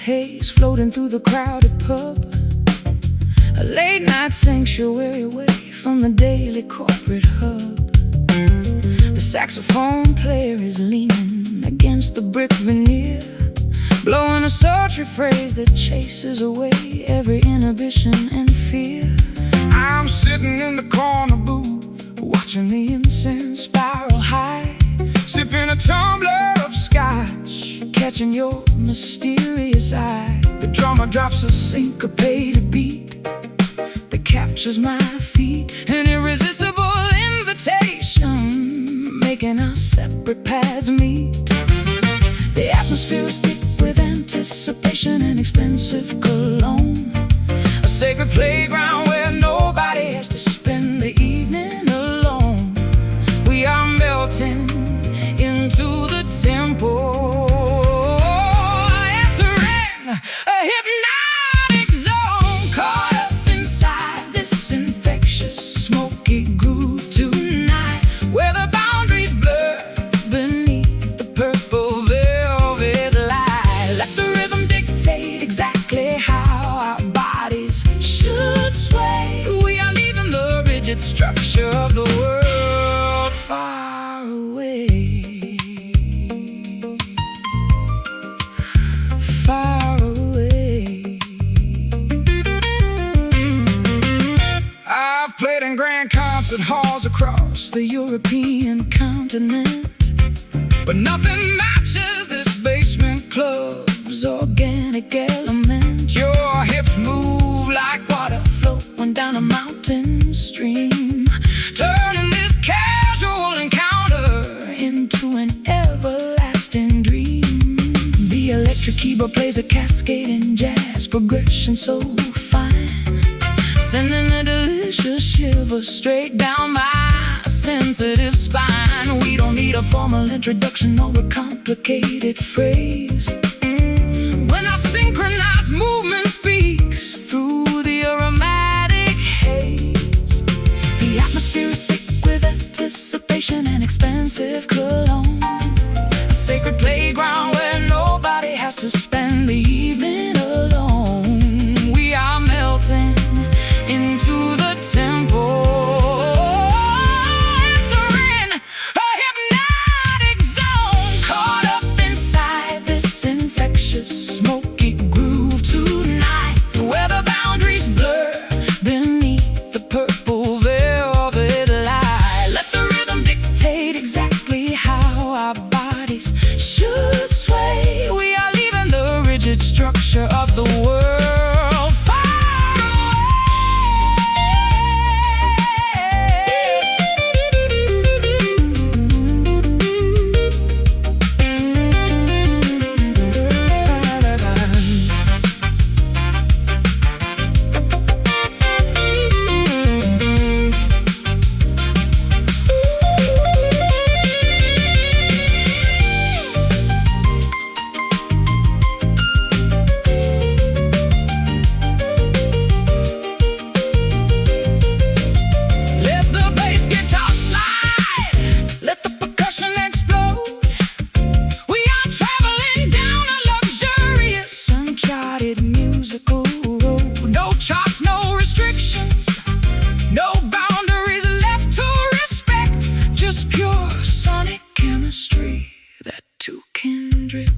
haze floating through the crowded pub, a late-night sanctuary away from the daily corporate hub. The saxophone player is leaning against the brick veneer, blowing a sultry phrase that chases away every inhibition and fear. I'm sitting in the corner booth, watching the incense spiral high, sipping a tumbler of scotch, catching your mysterious eye. The drummer drops a syncopated beat that captures my feet, an irresistible invitation, making our separate paths meet. The atmosphere is thick with anticipation and expensive cologne, a sacred playground where nobody has to spend the evening alone. We are melting into the tempo, entering a hypnotic zone, caught up inside this infectious smoky groove tonight, where the boundaries blur beneath the purple velvet light. Let the rhythm dictate exactly how our bodies should sway. We are leaving the rigid structure of the world far away. Far away. I've played in grand concert halls across the European continent, but nothing matches this basement club's organic element. Your hips move like water flowing down a mountain stream, turning this casual encounter into an everlasting dream. The electric keyboard plays a cascading jazz progression so fine, sending a delicious shiver straight down my sensitive spine. We don't need a formal introduction or a complicated phrase when our synchronized movement speaks through the aromatic haze. The atmosphere is thick with anticipation and expensive cologne, a sacred playground where nobody has to spend the evening alone. We are melting into the tempo, entering a hypnotic zone, caught up inside this infectious smoky groove tonight, where the boundaries blur beneath the purple velvet light. Let the rhythm dictate exactly how our bodies should sway. We are leaving the rigid structure of the world far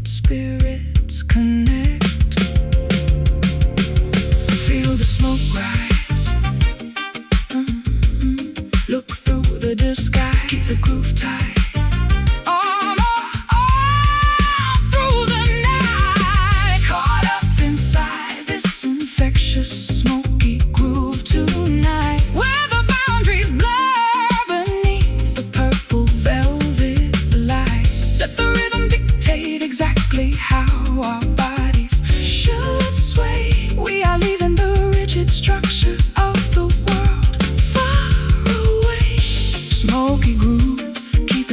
spirits connect. Feel the smoke rise. Look through the disguise. Keep the groove tight. On through the night. Caught up inside this infectious smoky groove tonight, where the boundaries blur beneath the purple velvet light. Let the rhythm dictate exactly how our bodies should sway. We are leaving the rigid structure of the world far away. Smoky groove, keep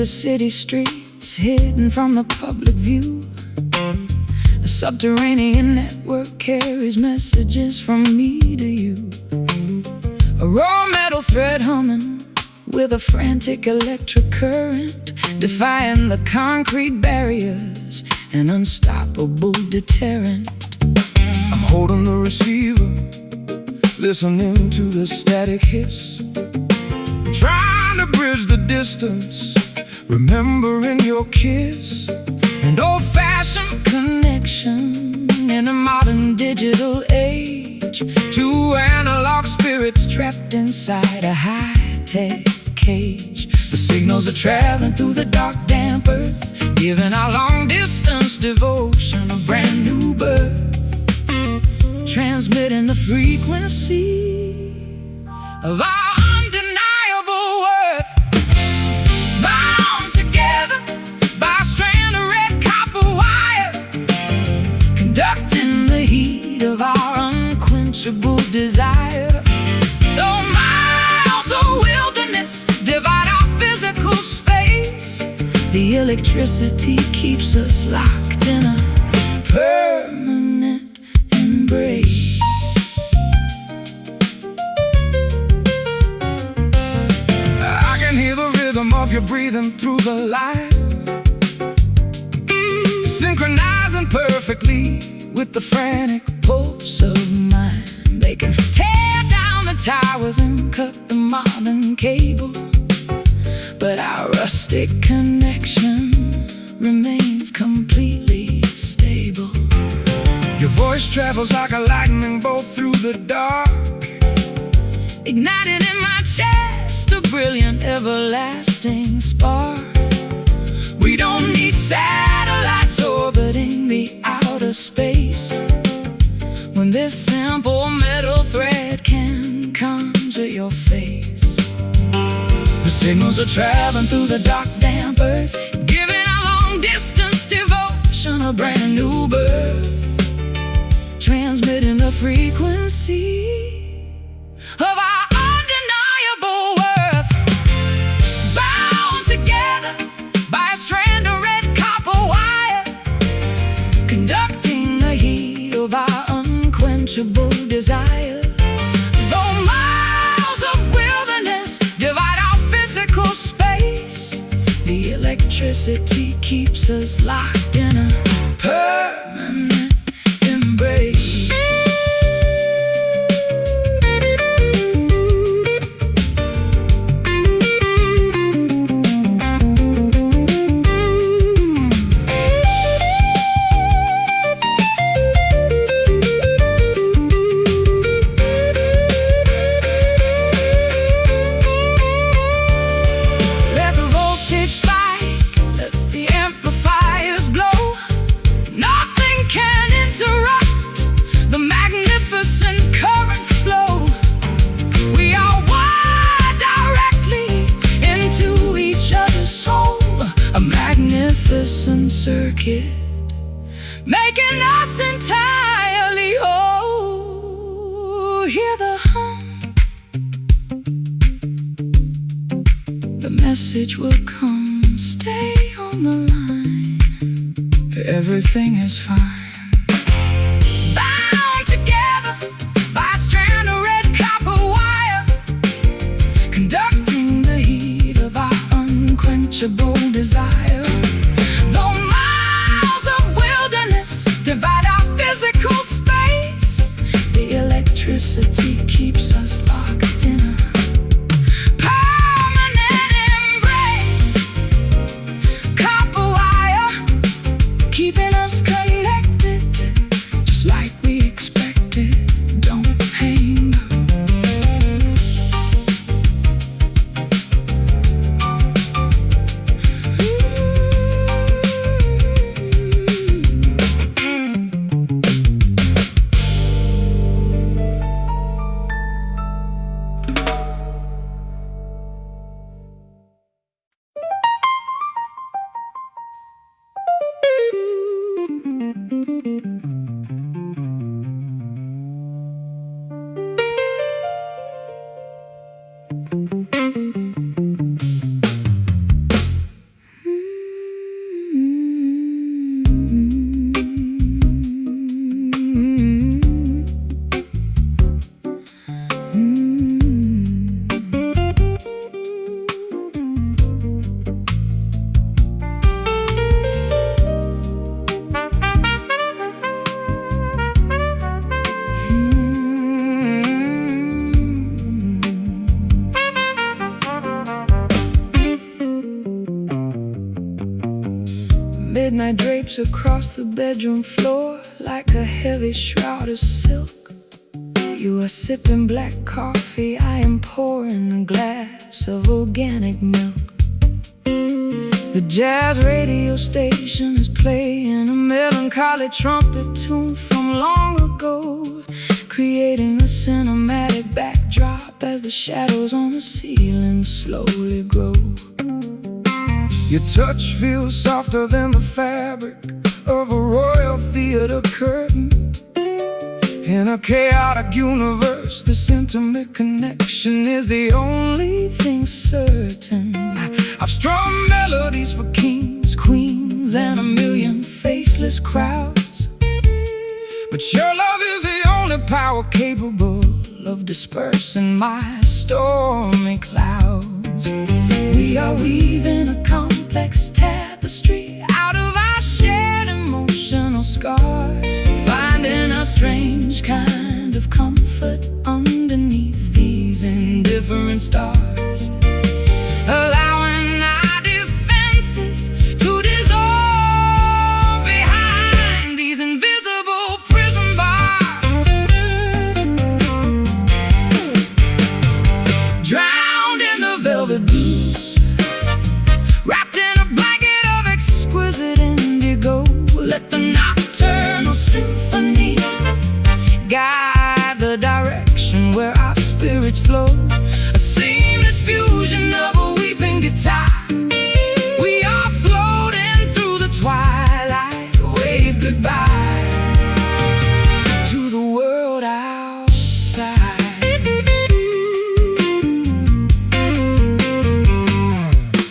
the city streets, hidden from the public view. A subterranean network carries messages from me to you. A raw metal thread humming with a frantic electric current, defying the concrete barriers, an unstoppable deterrent. I'm holding the receiver, listening to the static hiss, trying to bridge the distance, remembering your kiss. An old-fashioned connection in a modern digital age. Two analog spirits trapped inside a high-tech cage. The signals are traveling through the dark, damp earth, giving our long-distance devotion a brand new birth, transmitting the frequency of our undeniable worth. Bound together by a strand of red copper wire, conducting the heat of our unquenchable desire. Though miles of wilderness divide our physical space, the electricity keeps us locked in a permanent embrace. I can hear the rhythm of your breathing through the light, synchronizing perfectly with the frantic pulse of mine. They can tear down the towers and cut the modern cable, but our rustic connection remains completely stable. Your voice travels like a lightning bolt through the dark, ignited in my chest a brilliant everlasting spark. We don't need satellites orbiting the outer space, when this simple metal thread can conjure your face. The signals are traveling through the dark, damp earth, giving our long-distance devotion a brand new birth, transmitting the frequency of our undeniable worth. Bound together by a strand of red copper wire, conducting the heat of our unquenchable desire. Though miles of wilderness divide our physical space, the electricity keeps us locked in a permanent embrace. Let the voltage spike, let the amplifiers blow. Nothing can interrupt the magnificent current flow. We are wired directly into each other's soul, a magnificent circuit, making us entirely whole. Hear the hum, the message will come. Stay on the line, everything is fine. Bound together by a strand of red copper wire, conducting the heat of our unquenchable desire. Though miles of wilderness divide our physical space, the electricity keeps us locked in a permanent embrace. Copper wire, keeping us connected, just like we expected. Don't hang up. drapes across the bedroom floor like a heavy shroud of silk. You are sipping black coffee, I am pouring a glass of organic milk. The jazz radio station is playing a melancholy trumpet tune from long ago, creating a cinematic backdrop as the shadows on the ceiling slowly grow. Your touch feels softer than the fabric of a royal theater curtain. In a chaotic universe, this intimate connection is the only thing certain. I've strummed melodies for kings, queens, and a million faceless crowds, but your love is the only power capable of dispersing my stormy clouds. We are weaving a complex tapestry out of our shared emotional scars, finding a strange kind of comfort underneath these indifferent stars, allowing our defenses to dissolve behind these invisible prison bars. Drowned in the velvet blues, wrapped in a blanket of exquisite indigo, let the nocturnal symphony guide the direction where our spirits flow. A seamless fusion of a weeping guitar. We are floating through the twilight. Wave goodbye to the world outside.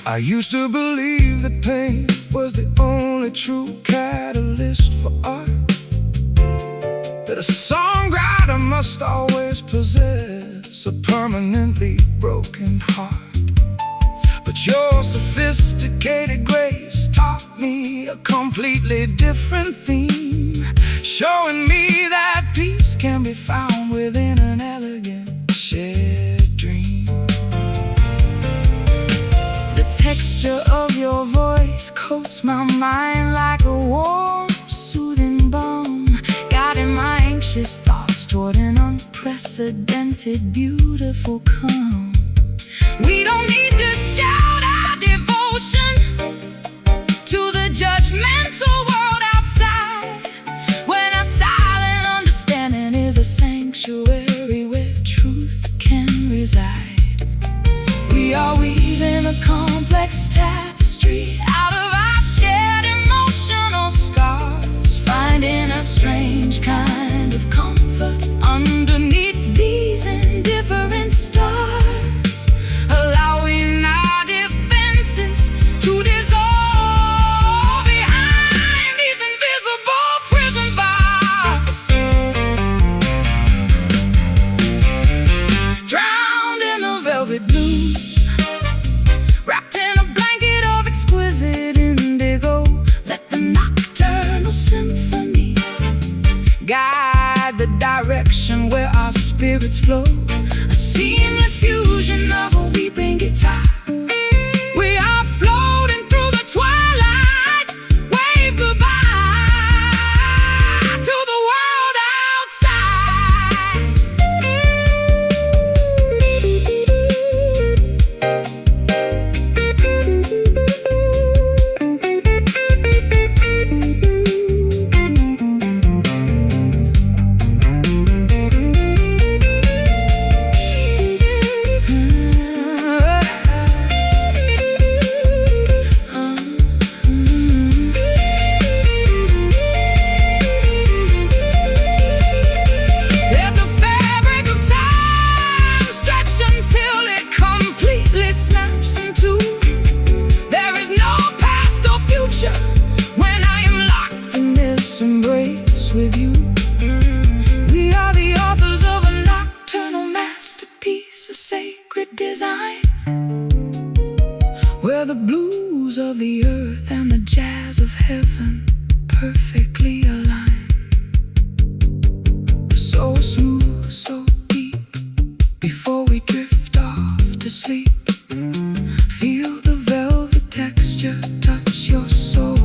I used to believe that pain was the only true catalyst for art, that a songwriter must always possess a permanently broken heart. But your sophisticated grace taught me a completely different theme, showing me that peace can be found within an elegant shared dream. The texture of your voice coats my mind like a warm, soothing balm, guiding my anxious thoughts toward an unprecedented, beautiful calm. We don't need to shout our devotion to the judgmental world outside, when our silent understanding is a sanctuary where truth can reside. We are weaving a complex tapestry out of our shared emotional scars, finding a strange kind of comfort underneath these indifferent stars, allowing our defenses to dissolve behind these invisible prison bars. Drowned in the velvet blues, wrapped in a blanket of exquisite indigo, let the nocturnal symphony guide the direction where our spirits flow. A seamless fusion of a weeping guitar. We are floating through the twilight. Wave goodbye to the world outside. Let the fabric of time stretch until it completely snaps in two. There is no past or future when I am locked in this embrace with you. We are the authors of a nocturnal masterpiece, a sacred design, where the blues of the earth and the jazz of heaven perfectly align. So smooth, so deep, before we drift off to sleep. Feel the velvet texture touch your soul.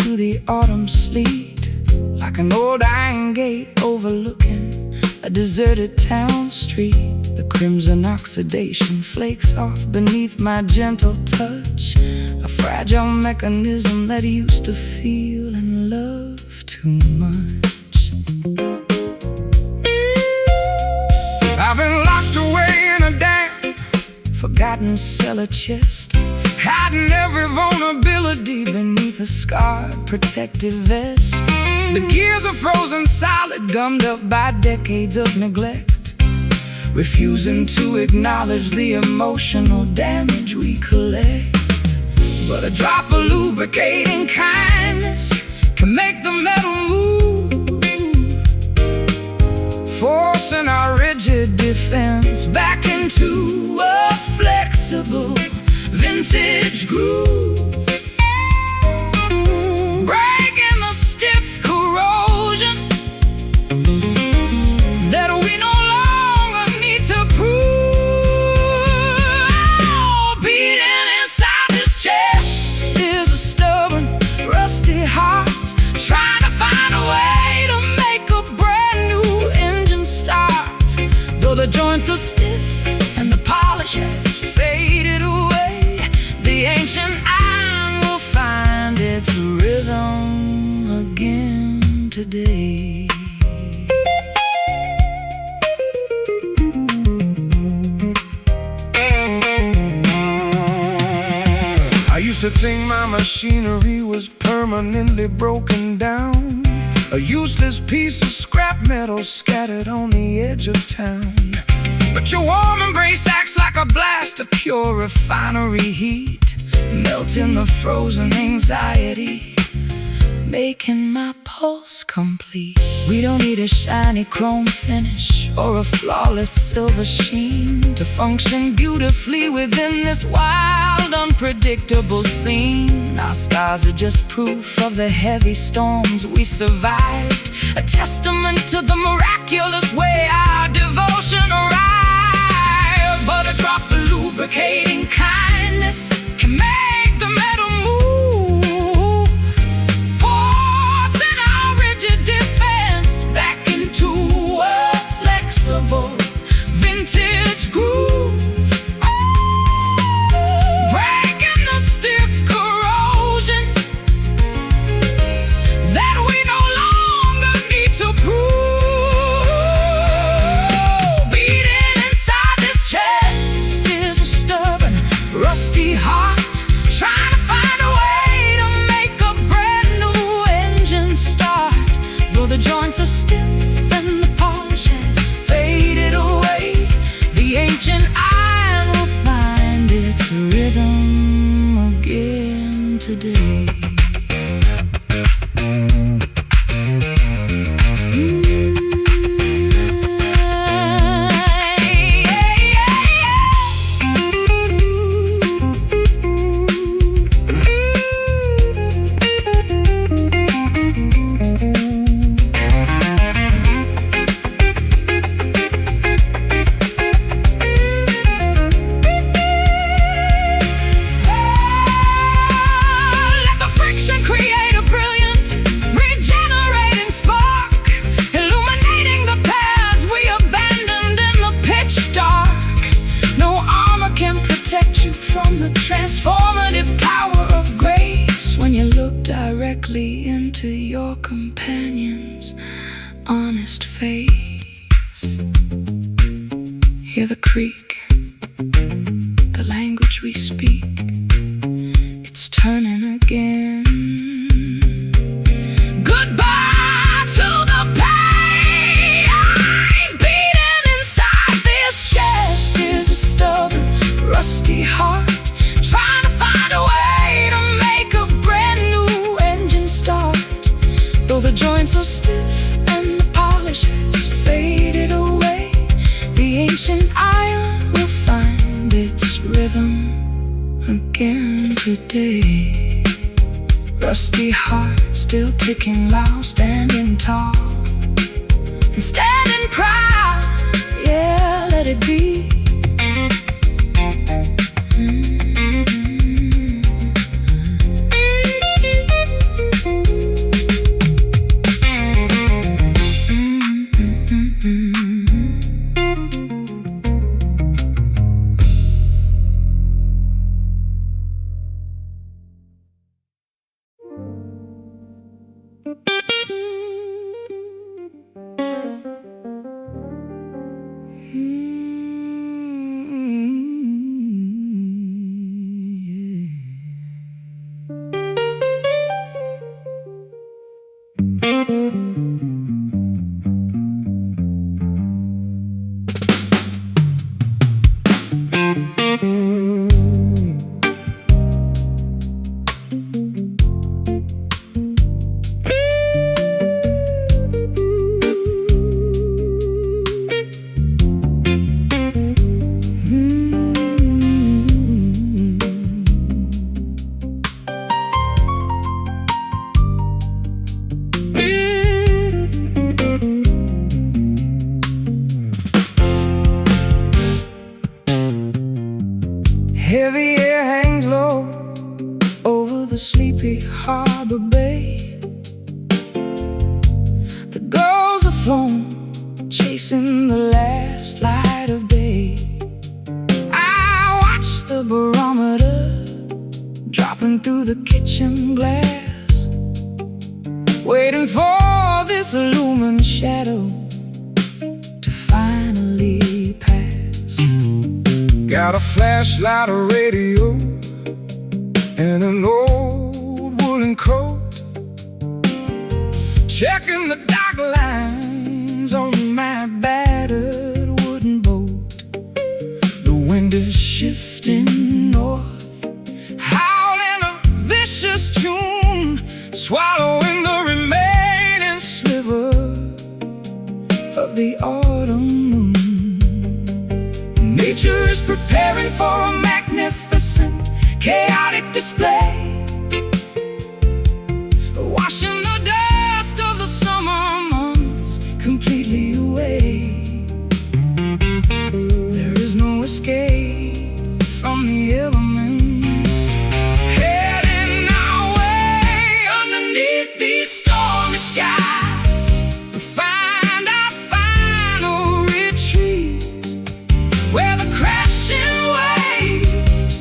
to the autumn sleet, like an old iron gate overlooking a deserted town street. The crimson oxidation flakes off beneath my gentle touch, a fragile mechanism that used to feel and love too much. I've been locked away in a damn forgotten cellar chest, hiding every vulnerability beneath a scarred protective vest. The gears are frozen solid, gummed up by decades of neglect, refusing to acknowledge the emotional damage we collect. But a drop of lubricating kindness can make the metal move, forcing our rigid defense back into a flexible vintage groove, breaking the stiff corrosion that we no longer need to prove. Beating inside this chest is a stubborn, rusty heart, trying to find a way to make a brand new engine start. Though the joints are stiff and the polish has faded away, the ancient iron will find its rhythm again today. I used to think my machinery was permanently broken down, a useless piece of scrap metal scattered on the edge of town. But your warm embrace acts like a blast of pure refinery heat, melting the frozen anxiety, making my pulse complete. We don't need a shiny chrome finish or a flawless silver sheen to function beautifully within this wild, unpredictable scene. Our scars are just proof of the heavy storms we survived, a testament to the miraculous way our devotion arrived. But a drop of lubricating kindness can make the metal move, forcing our rigid defense back into a flexible vintage groove, breaking the stiff corrosion that we no longer need to prove. Beating inside this chest is a stubborn, rusty heart, trying to find a way to make a brand new engine start. Though the joints are stiff and the polish has faded away, the ancient iron will find its rhythm again today. Let the friction create a brilliant, regenerating spark, illuminating the paths we abandoned in the pitch dark. No armor can protect you from the transformative power of grace when you look directly into your companion's honest face. Hear the creak, the language we speak, it's turning again. Goodbye to the pain. Beating inside this chest is a stubborn, rusty heart, trying to find a way to make a brand new engine start. Though the joints are stiff and the polish has faded away, the ancient iron will find its rhythm again today. Rusty heart still ticking loud, standing tall and standing proud. Yeah, let it be. flown, chasing the last light of day. I watched the barometer dropping through the kitchen glass, waiting for this illumined shadow to finally pass. Got a flashlight, a radio, and an old woolen coat, checking the dark lines on my battered wooden boat. The wind is shifting north, howling a vicious tune, swallowing the remaining sliver of the autumn moon. Nature is preparing for a magnificent, chaotic display, washing the dust of the summer months completely away. There is no escape from the elements, heading our way underneath these stormy skies. We find our final retreat, where the crashing waves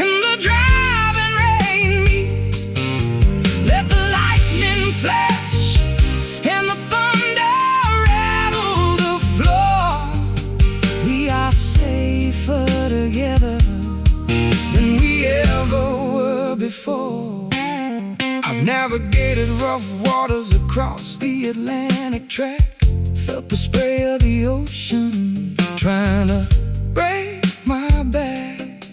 and the driving rain meet. Let the lightning flash and the thunder rattle the floor. We are safer together than we ever were before. I've navigated rough waters across the Atlantic track, felt the spray of the ocean trying to break my back.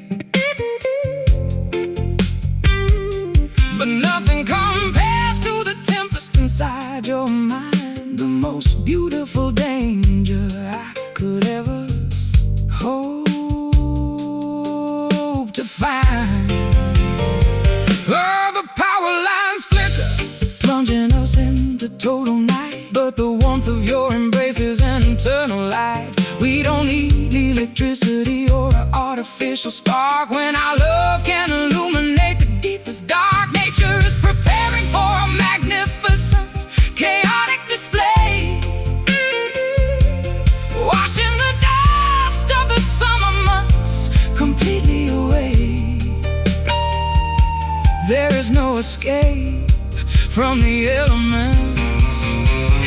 But nothing compares to the tempest inside your mind, the most beautiful danger I could ever hope to find. Oh, the power lines flicker, plunging us into total night, but the warmth of your embrace is an eternal light. We don't need electricity or an artificial spark when our love can illuminate the deepest dark. Nature is preparing for a magnificent, chaotic display, washing the dust of the summer months completely away. There is no escape from the elements,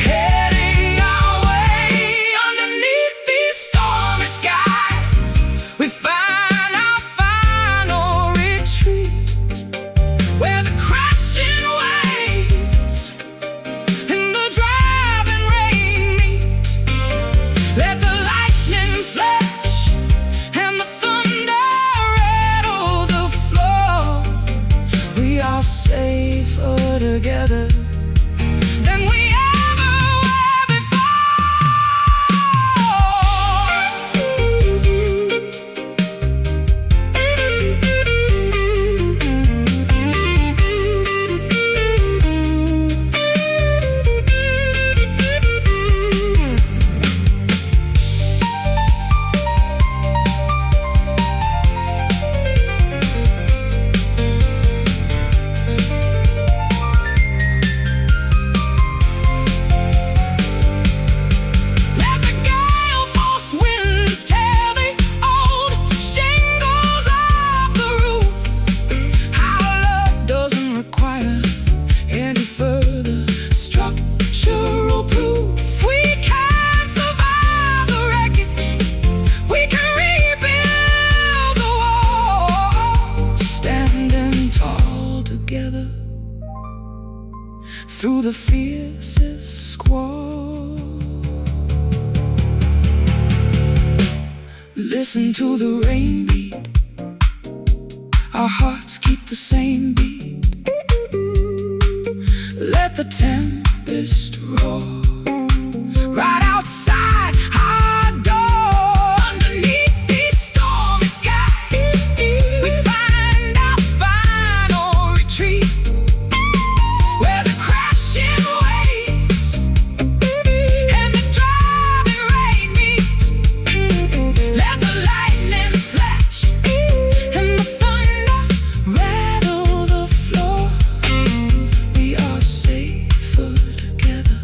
heading our way underneath these stormy skies. We find our final retreat, where the crashing waves and the driving rain meet. Let the lightning flash and the thunder rattle the floor. We are safer together than we ever were before. Let the gale force winds tear the old shingles off the roof. Our love doesn't require any further structural proof. We can survive the wreckage, we can rebuild the wall, standing tall together through the fiercest squall. Listen to the rain beat, our hearts keep the same beat. Let the tempest roar right outside our door. Underneath these stormy skies, we find our final retreat, where the crashing waves and the driving rain meet. Let the lightning flash and the thunder rattle the floor. We are safer together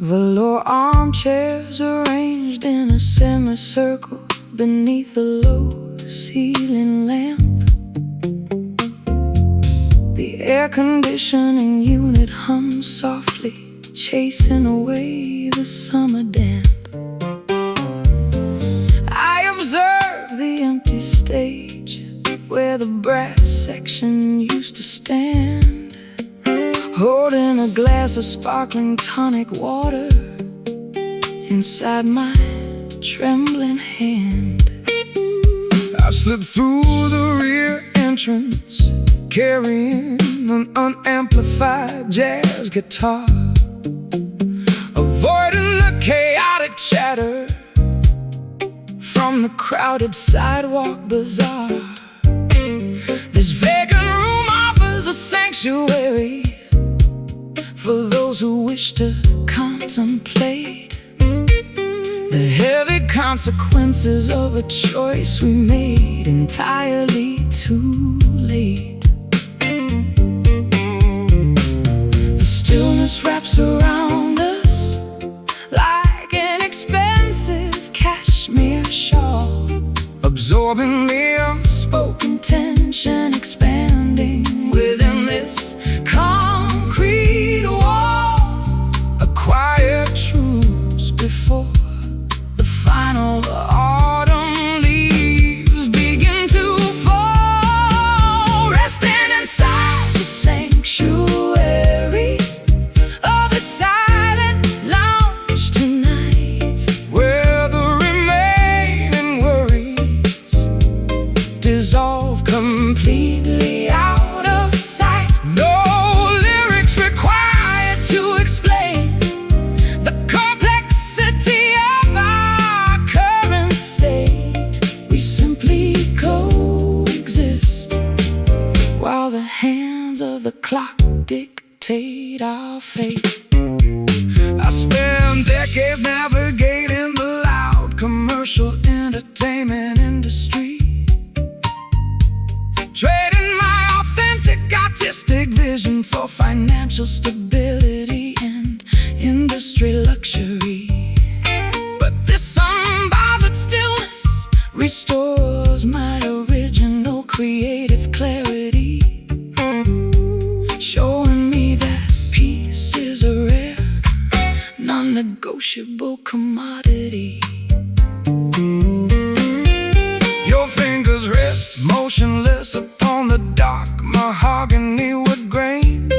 Velour armchairs arranged in a semicircle beneath a low ceiling lamp. The air conditioning unit hums softly, chasing away the summer damp. I observe the empty stage where the brass section used to stand, holding a glass of sparkling tonic water inside my trembling hand. I slipped through the rear entrance, carrying an unamplified jazz guitar, avoiding the chaotic chatter from the crowded sidewalk bazaar. This vacant room offers a sanctuary for those who wish to contemplate the heavy consequences of a choice we made entirely too late. The stillness wraps around us like an expensive cashmere shawl, absorbing the unspoken tension, expanding within this concrete wall. A quiet truce before the final autumn leaves begin to fall, resting inside the sanctuary of the silent lounge tonight, where the remaining worries dissolve completely out of sight. No lyrics required to explain the complexity of our current state. We simply coexist while the hands of the clock dictate our fate. I spent decades navigating the loud commercial entertainment industry, trading my authentic artistic vision for financial stability and industry luxury. But this unbothered stillness restores my original creative clarity, showing me that peace is a rare, non-negotiable commodity. Your fingers rest motionless upon the dark mahogany wood grain,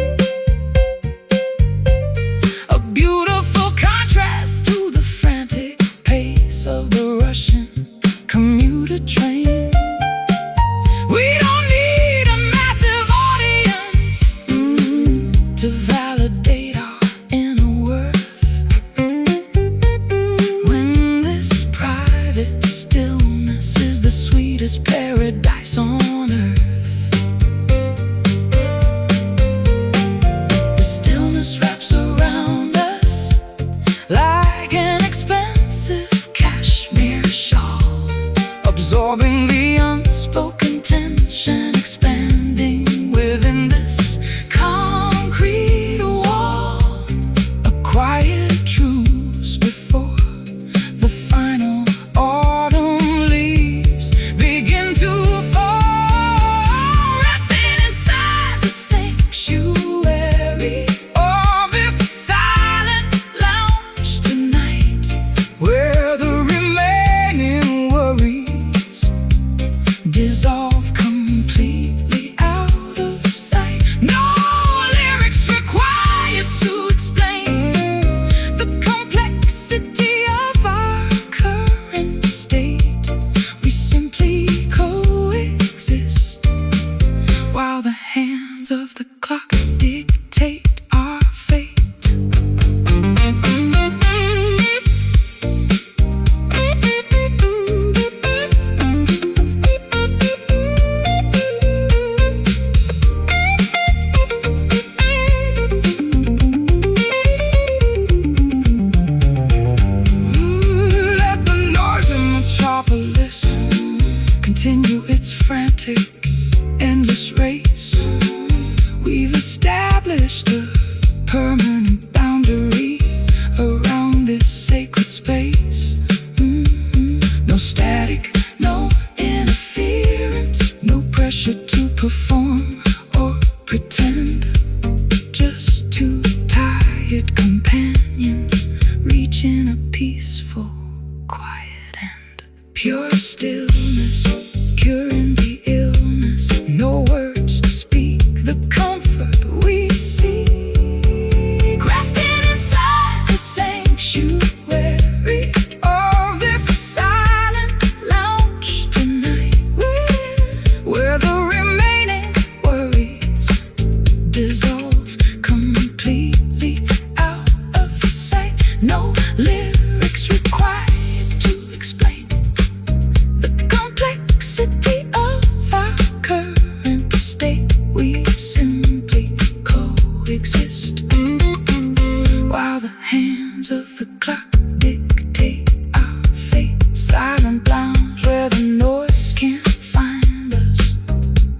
hands of the clock dictate our fate. Silent lounge where the noise can't find us,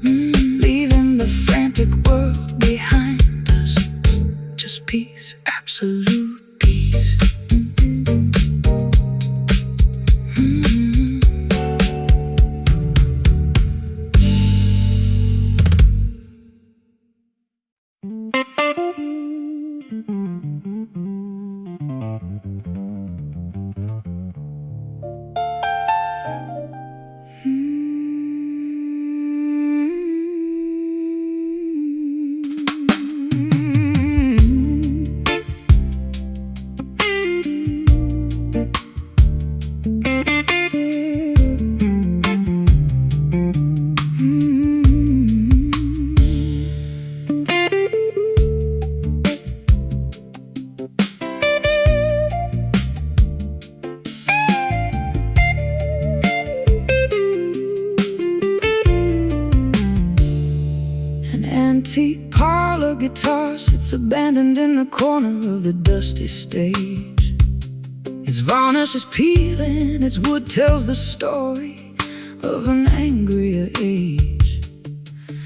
leaving the frantic world behind us. Just peace, absolute peace. Antique parlor guitar sits abandoned in the corner of the dusty stage. Its varnish is peeling, its wood tells the story of an angrier age.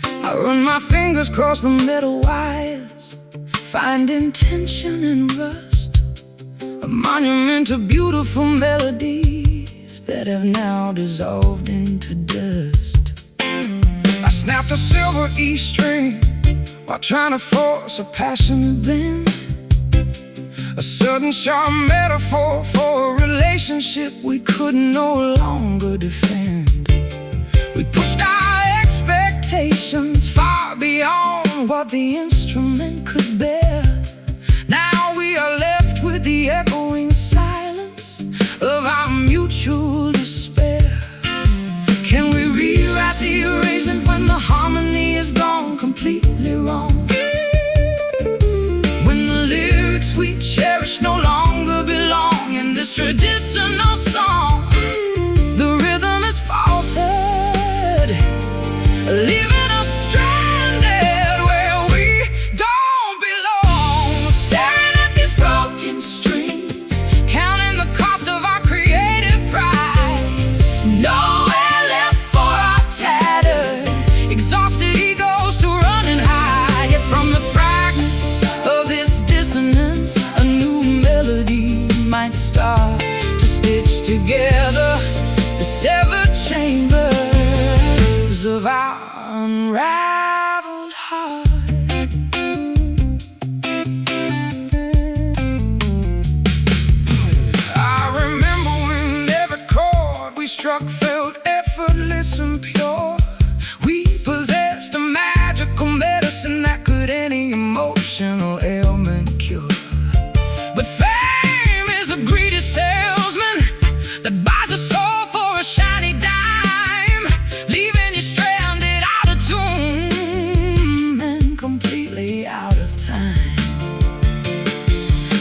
I run my fingers across the metal wires, finding tension and rust, a monument to beautiful melodies that have now dissolved into dust. I snapped a silver E string while trying to force a passionate bend, a sudden sharp metaphor for a relationship we could no longer defend. We pushed our expectations far beyond what the instrument could bear. Now we are left with the echoing silence of our mutual despair. Can we rewrite the arrangement when the harmony is gone completely wrong? When the lyrics we cherish no longer belong in this traditional song, the rhythm is faltered, leaving us stranded where we don't belong. Staring at these broken strings, counting the cost of our creative pride. Nowhere left for our tattered, exhausted egos to run and hide. Yet from the fragments of this dissonance, a new melody might start to stitch together the severed chambers of our unraveled heart. I remember when every chord we struck felt effortless and pure. We possessed a magical medicine that could any emotional ailment cure. But fame is a greedy salesman that buys a soul for a shiny dime, leaving you stranded out of tune and completely out of time.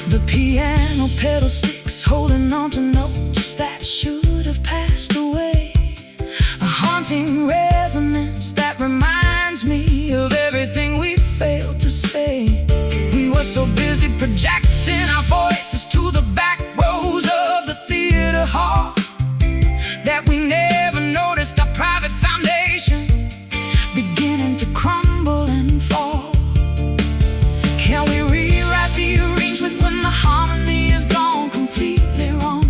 The piano pedal sticks holding on to notes that should have passed away, a haunting resonance that reminds me of everything we failed to say. We were so busy projecting our voices to the back rows of the theater hall that we never noticed our private foundation beginning to crumble and fall. Can we rewrite the arrangement when the harmony is gone completely wrong?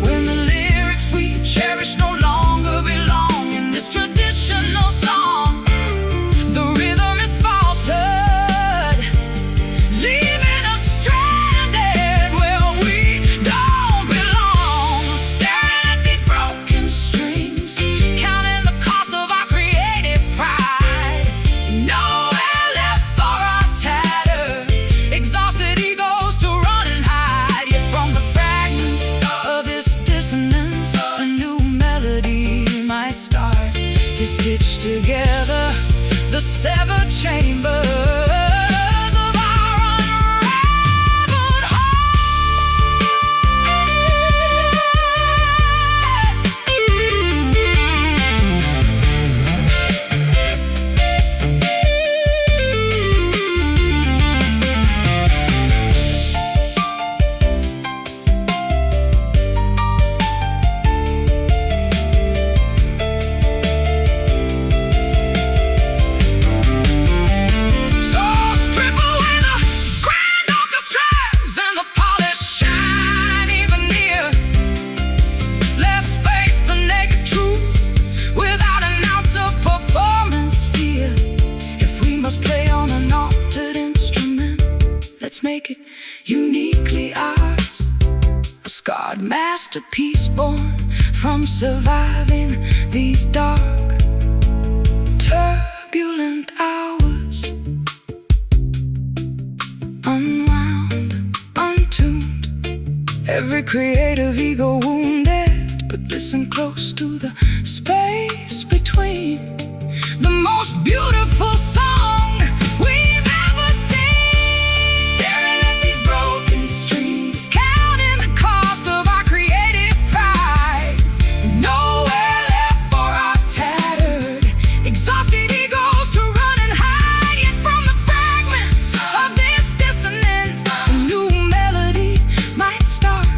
When the lyrics we cherish no longer belong in this traditional song, the rhythm is faltered, make it uniquely ours. A scarred masterpiece born from surviving these dark, turbulent hours. Unwound, untuned, every creative ego wounded. But listen close to the space between. The most beautiful song we've ever seen. Staring at these broken streams, counting the cost of our creative pride. Nowhere left for our tattered, exhausted egos to run and hide. Yet from the fragments of this dissonance, a new melody might start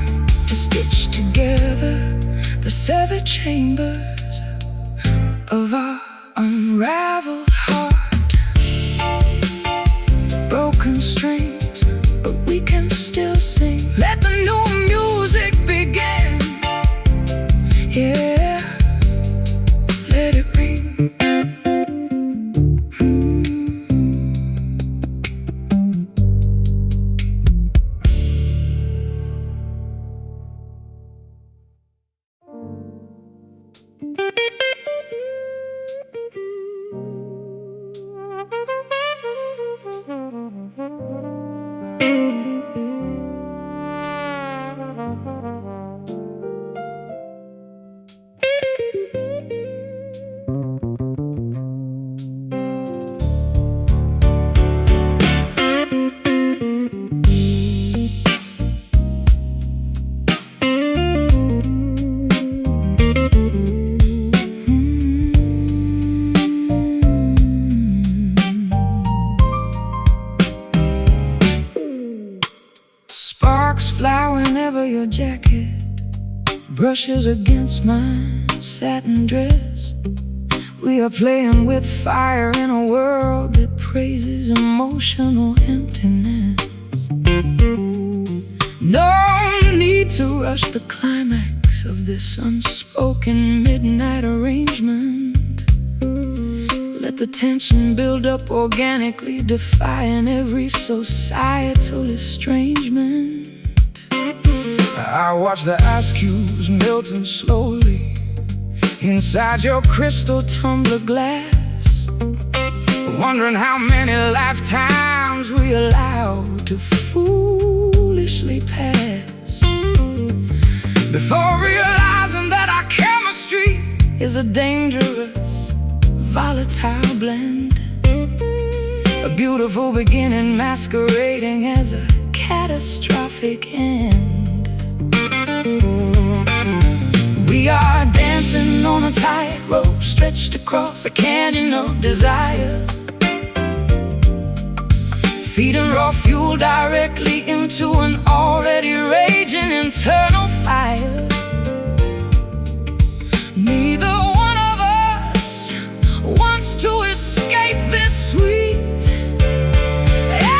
to stitch together the severed chambers of our unraveled heart. Broken strings, but we can still sing. Let the new music begin. Yeah, let it ring. Sparks fly whenever your jacket brushes against my satin dress. We are playing with fire in a world that praises emotional emptiness. No need to rush the climax of this unspoken midnight arrangement. Let the tension build up organically, defying every societal estrangement. I watch the ice cubes melting slowly inside your crystal tumbler glass, wondering how many lifetimes we allow to foolishly pass, before realizing that our chemistry is a dangerous, volatile blend. A beautiful beginning masquerading as a catastrophic end. We are dancing on a tightrope stretched across a canyon of desire, feeding raw fuel directly into an already raging internal fire. Neither one of us wants to escape this sweet,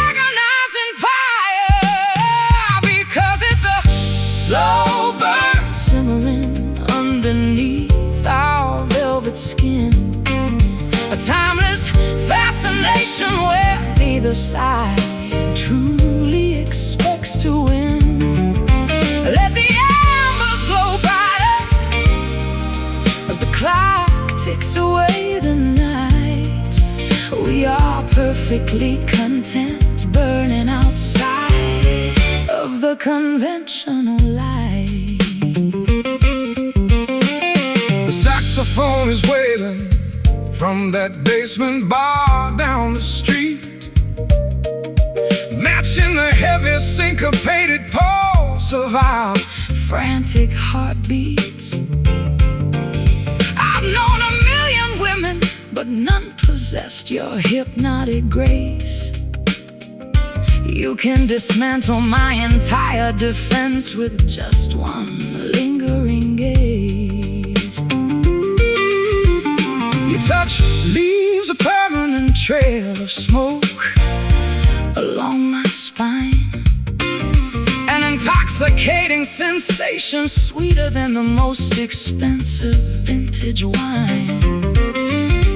agonizing fire, because it's a slow burn simmering underneath our velvet skin, a timeless fascination where neither side truly expects to win. Let the embers glow brighter as the clock ticks away the night. We are perfectly content burning outside of the conventional light. The saxophone is wailing from that basement bar down the street, matching the heavy syncopated pulse of our Frantic heartbeats. I've known a million women, but none possessed your hypnotic grace. You can dismantle my entire defense with just one lingering gaze. Your touch leaves a permanent trail of smoke along my spine, an intoxicating sensation sweeter than the most expensive vintage wine.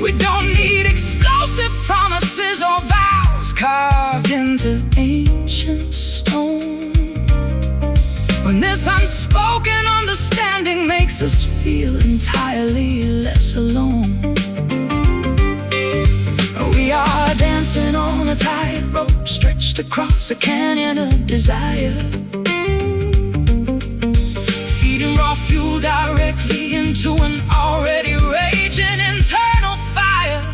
We don't need explosive promises or vows carved into ancient makes us feel entirely less alone. We are dancing on a tightrope stretched across a canyon of desire, feeding raw fuel directly into an already raging internal fire.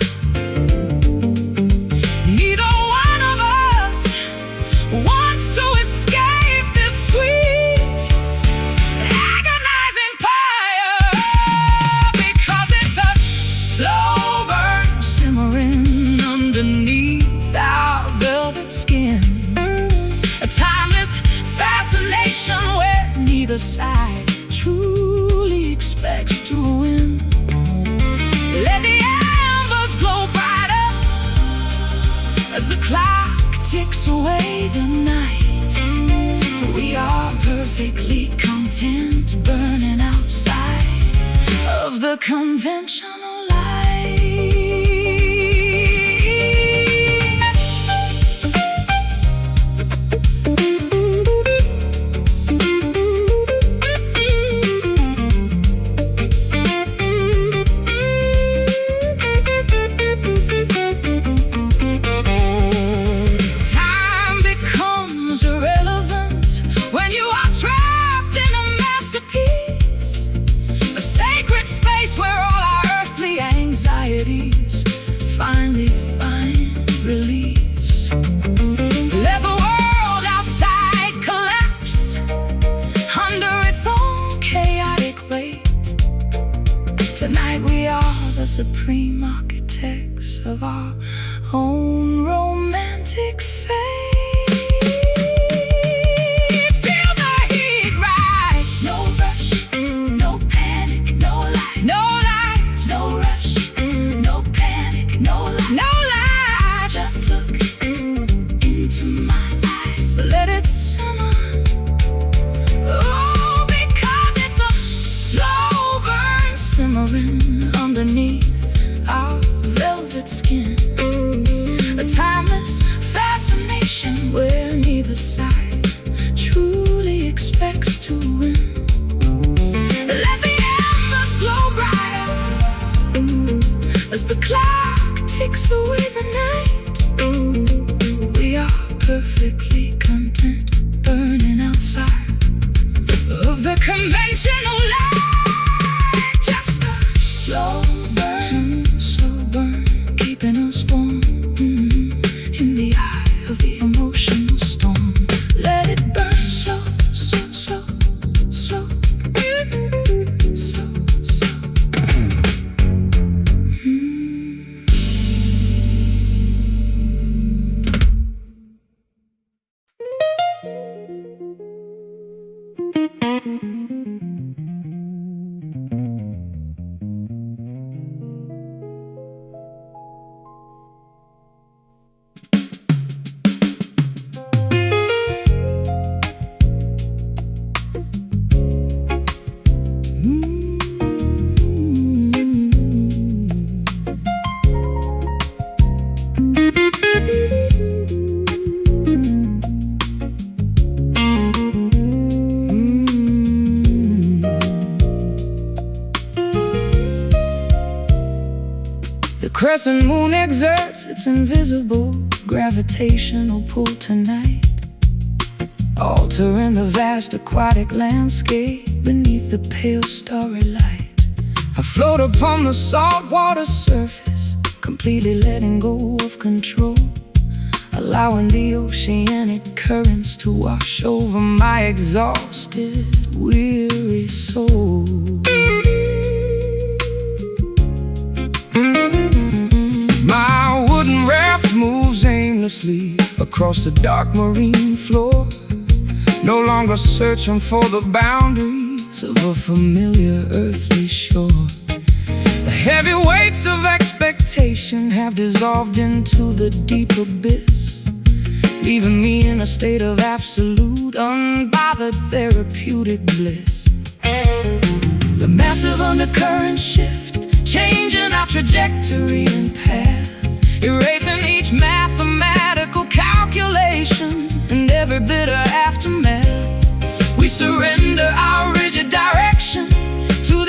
Neither one of us wants to escape this sweet, agonizing fire, because it's a slow burn simmering underneath our velvet skin, a timeless fascination where neither side truly expects to win. Let the embers glow brighter as the clock ticks away the night. We are perfectly content burning outside of the conventional light. Finally find release. Let the world outside collapse under its own chaotic weight. Tonight we are the supreme architects of our own romantic fate. Feel the heat rise. No rush, no panic, no light. No light, no rush, no panic, no light. No light. Just look into my eyes. Let it simmer. Oh, because it's a slow burn simmering underneath our velvet skin, a timeless fascination where neither side truly expects to win. Let the embers glow brighter as the clock ticks away the night. We are perfectly content burning outside of the conventional light. Just a slow burn, keeping us warm in the eye of the emotional storm. Let it burn slow, slow, slow, slow, slow, slow. The crescent moon exerts its invisible gravitational pull tonight, altering the vast aquatic landscape beneath the pale starry light. I float upon the saltwater surface, completely letting go of control, allowing the oceanic currents to wash over my exhausted, weary soul. My wooden raft moves aimlessly across the dark marine floor, no longer searching for the boundaries of a familiar earthly shore. The heavy weights of expectation have dissolved into the deep abyss, leaving me in a state of absolute, unbothered therapeutic bliss. The massive undercurrent shift, changing our trajectory and path, erasing each mathematical calculation and every bitter aftermath. We surrender our rigid direction to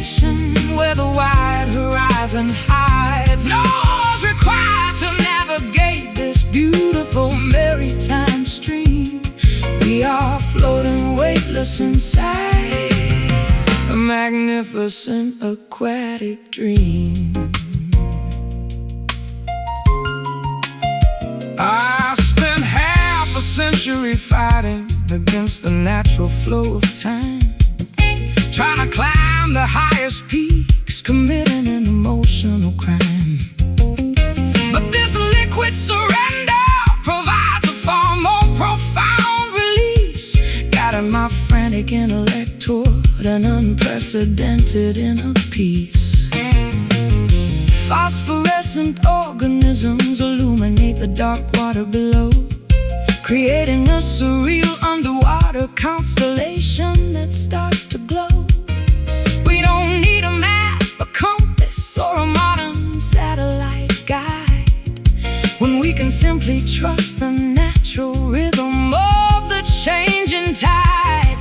destination where the wide horizon hides. No one's required to navigate this beautiful maritime stream. We are floating weightless inside a magnificent aquatic dream. I spent half a century fighting against the natural flow of time, trying to climb the highest peaks, committing an emotional crime. But this liquid surrender provides a far more profound release, guiding my frantic intellect toward an unprecedented inner peace. Phosphorescent organisms illuminate the dark water below, creating a surreal underwater constellation that starts to glow. We don't need a map, a compass, or a modern satellite guide, when we can simply trust the natural rhythm of the changing tide.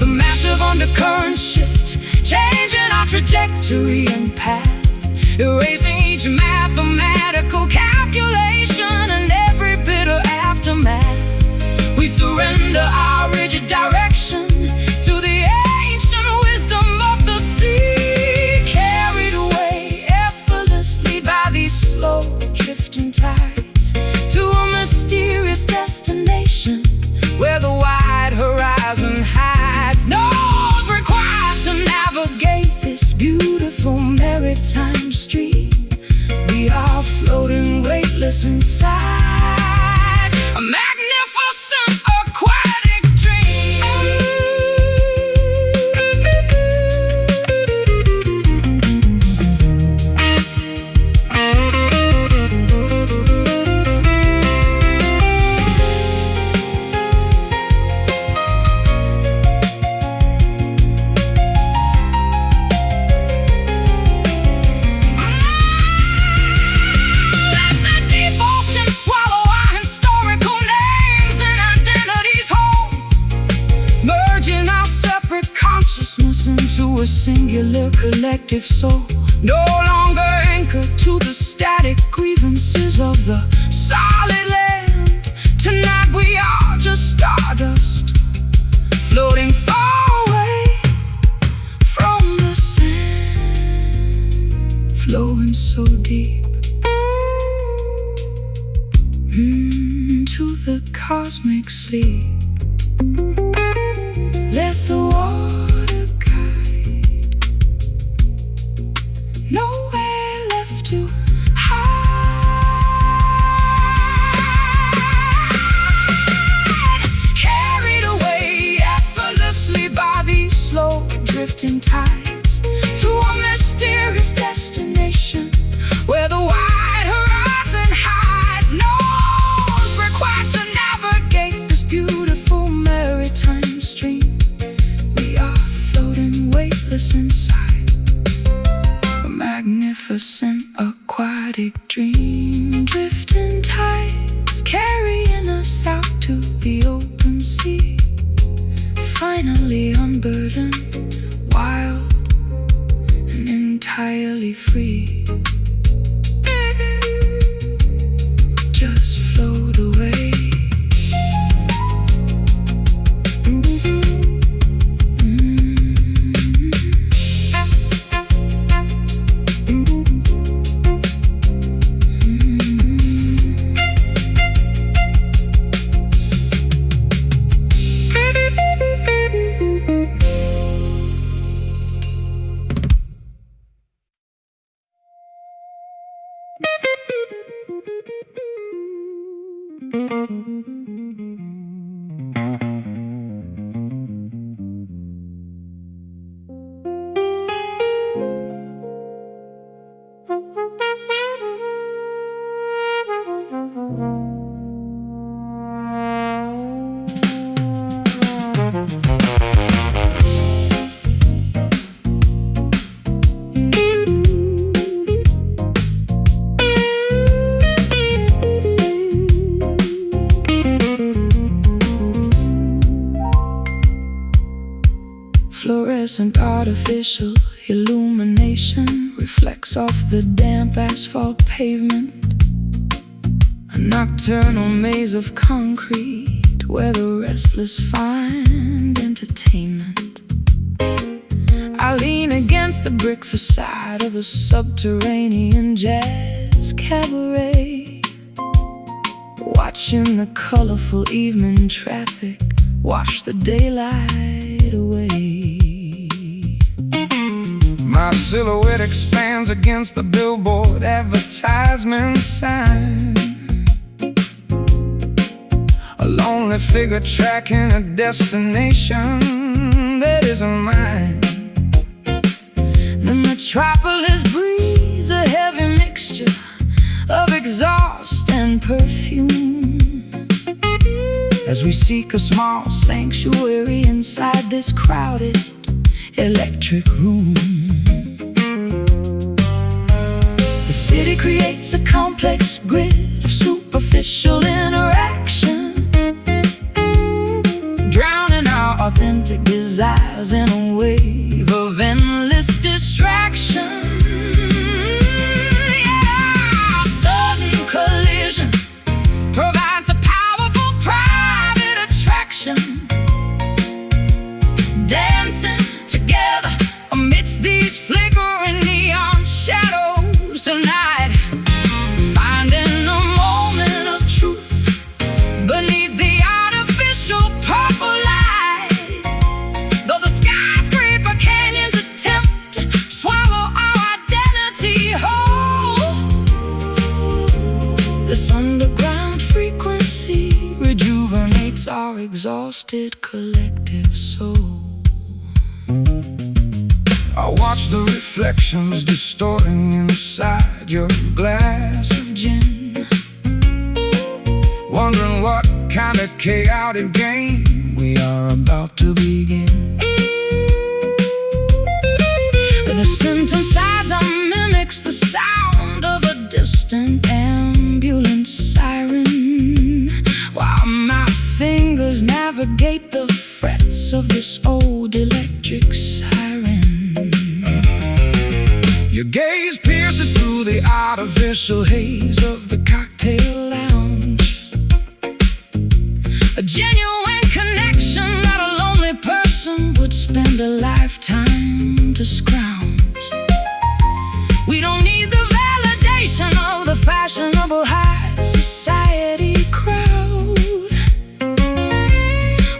The massive undercurrent shift, changing our trajectory and path, erasing each mathematical calculation and every bitter aftermath. We surrender our rigid direction to the ancient wisdom of the sea, carried away effortlessly by these slow drifting tides to a mysterious destination where the wide horizon hides. No one's required to navigate this beautiful maritime stream. We are floating weightless inside a magnificent aquatic dream. Into a singular collective soul, no longer anchored to the static grievances of the solid land. Tonight we are just stardust, floating far away from the sand, flowing so deep into the cosmic sleep. Let the water guide, nowhere left to hide. Carried away effortlessly by these slow drifting tides to a mysterious destination where the wide horizon hides. No one's required to navigate this beautiful maritime stream. Weightless inside a magnificent aquatic dream. Drifting tides carrying us out to the open sea, finally unburdened, wild and entirely free. Just float away. Fluorescent, artificial, illumination reflects off the damp asphalt pavement, a nocturnal maze of concrete where the restless find entertainment. I lean against the brick facade of a subterranean jazz cabaret, watching the colorful evening traffic wash the daylight away. My silhouette expands against the billboard advertisement sign, a lonely figure tracking a destination that isn't mine. The metropolis breathes a heavy mixture of exhaust and perfume as we seek a small sanctuary inside this crowded electric room. The city creates a complex grid of superficial interaction, drowning our authentic desires in a wave of endless distraction. Yeah, sudden collision provides a powerful private attraction, dancing together amidst these flickering neon shadows tonight, finding a moment of truth beneath the artificial purple light. Though the skyscraper canyons attempt to swallow our identity whole, this underground frequency rejuvenates our exhausted collective soul. I watch the reflections distorting inside your glass of gin, wondering what kind of chaotic game we are about to begin. The synthesizer mimics the sound of a distant ambulance siren, while my fingers navigate the frets of this old electric siren. Your gaze pierces through the artificial haze of the cocktail lounge, a genuine connection that a lonely person would spend a lifetime to scrounge. We don't need the validation of the fashionable high society crowd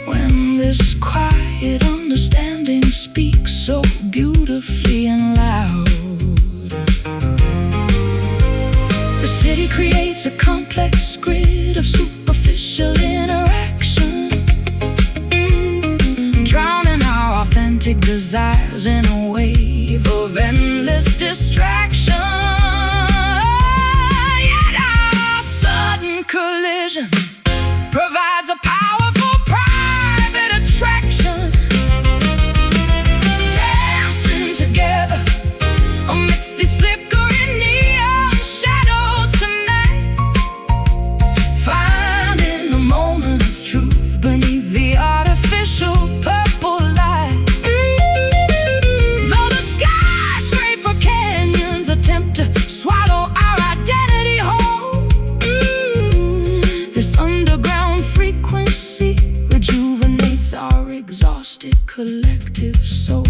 when this quiet understanding speaks so beautifully and loud. The city creates a complex grid of superficial interaction, drowning our authentic desires in a wave of endless distraction. Yet our sudden collision provides a powerful private attraction, dancing together amidst these flickering neon shadows tonight, finding a moment of truth beneath the artificial purple light. Though the skyscraper canyons attempt to swallow our identity whole, this underground frequency rejuvenates our exhausted collective soul.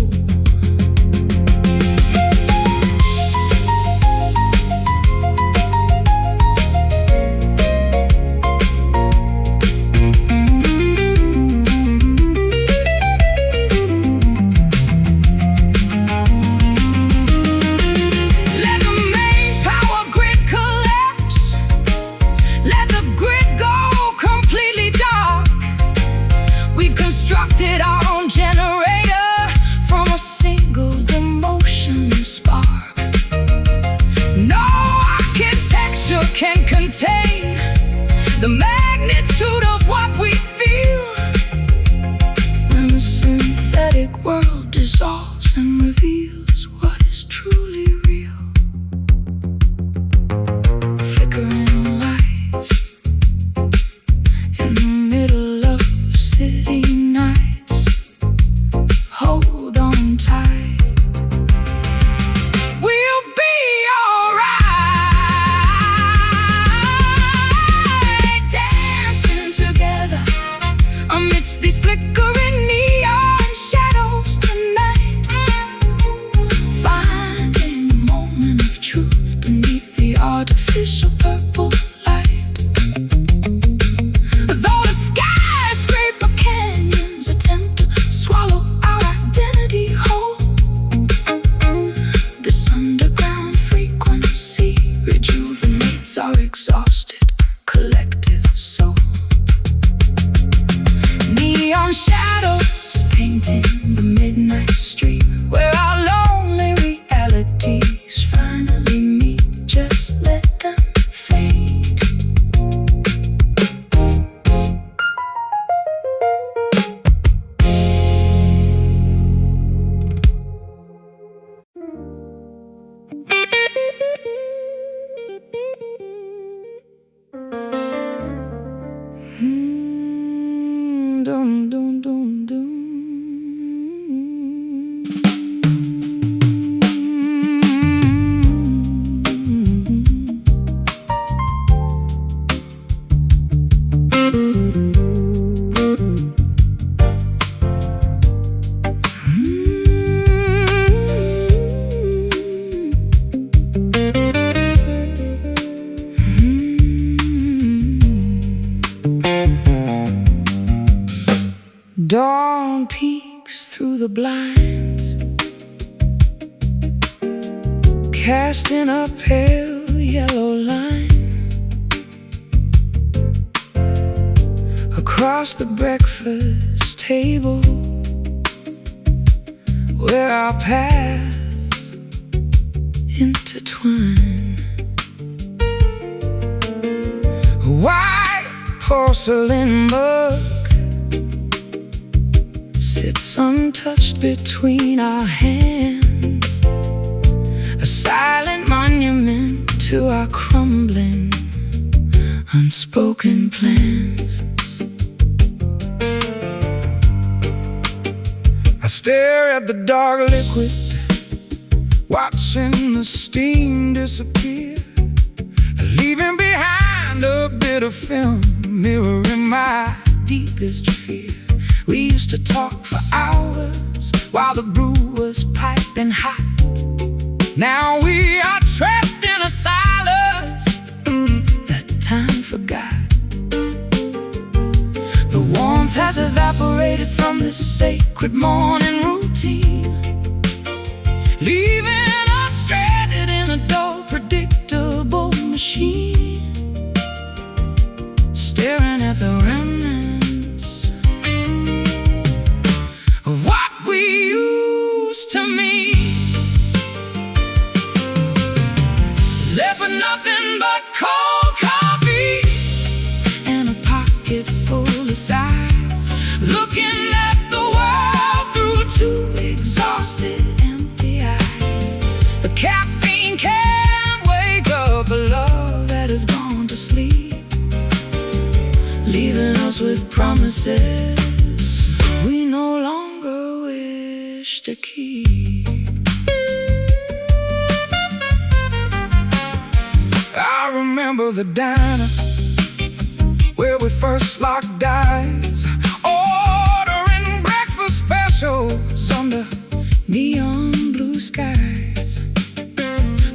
Let the main power grid collapse, let the grid go completely dark. We've constructed our own generator from a single emotion spark. No architecture can contain the magnitude of what we feel when the synthetic world dissolves and reveals what is truly real. Flickering lights in the middle of city nights, hold on tight. blinds, casting a pale yellow line across the breakfast table, where our paths intertwine. A white porcelain mug sits untouched between our hands, a silent monument to our crumbling, unspoken plans. I stare at the dark liquid, watching the steam disappear, leaving behind a bit of film, mirroring my deepest fear. We used to talk for hours while the brew was piping hot. Now we are trapped in a silence that time forgot. The warmth has evaporated from this sacred morning routine, leaving us stranded in a dull, predictable machine, staring at the remnants of what we used to mean. Left with nothing but cold coffee and a pocket full of sighs, looking at the world through two exhausted, empty eyes. The caffeine can't wake up a love that has gone to sleep, leaving us with promises we no longer wish to keep. I remember the diner where we first locked eyes, ordering breakfast specials under neon blue skies.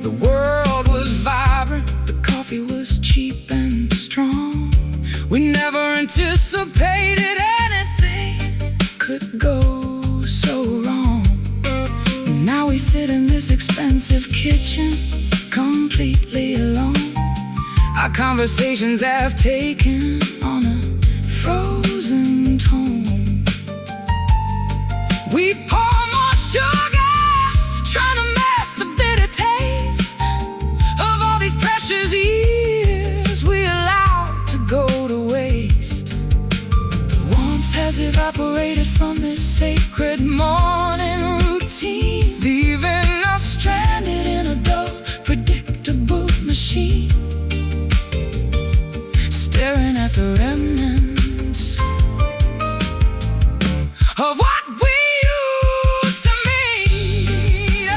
The world was vibrant, the coffee was cheap and strong. We never anticipated anything could go so wrong. Now we sit in this expensive kitchen, completely alone. Our conversations have taken on a frozen tone. We pour more sugar, trying to mask the bitter taste of all these precious years we allowed to go to waste. The warmth has evaporated from this sacred morning routine, leaving us stranded in a dull, predictable machine, staring at the remnants of what we used to mean.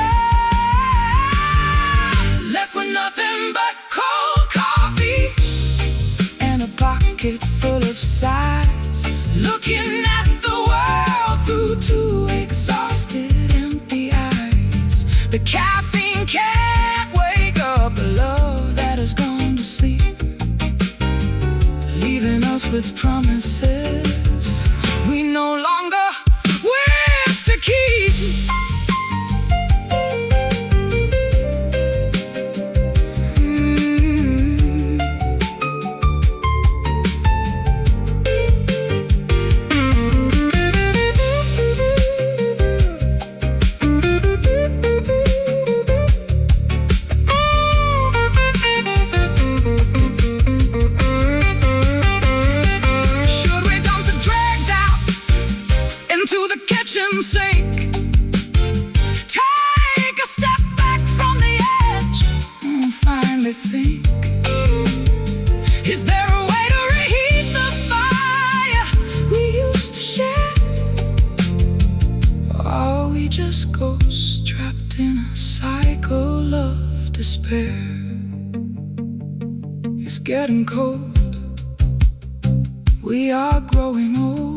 Left with nothing but cold coffee and a pocket full of sighs, looking at the world through two exhausted, empty eyes. The caffeine can't wake up a love that has gone to sleep, leaving us with promises we no longer wish to keep. Sink, take a step back from the edge, and finally think, is there a way to reheat the fire we used to share? Or are we just ghosts trapped in a cycle of despair? It's getting cold, we are growing old.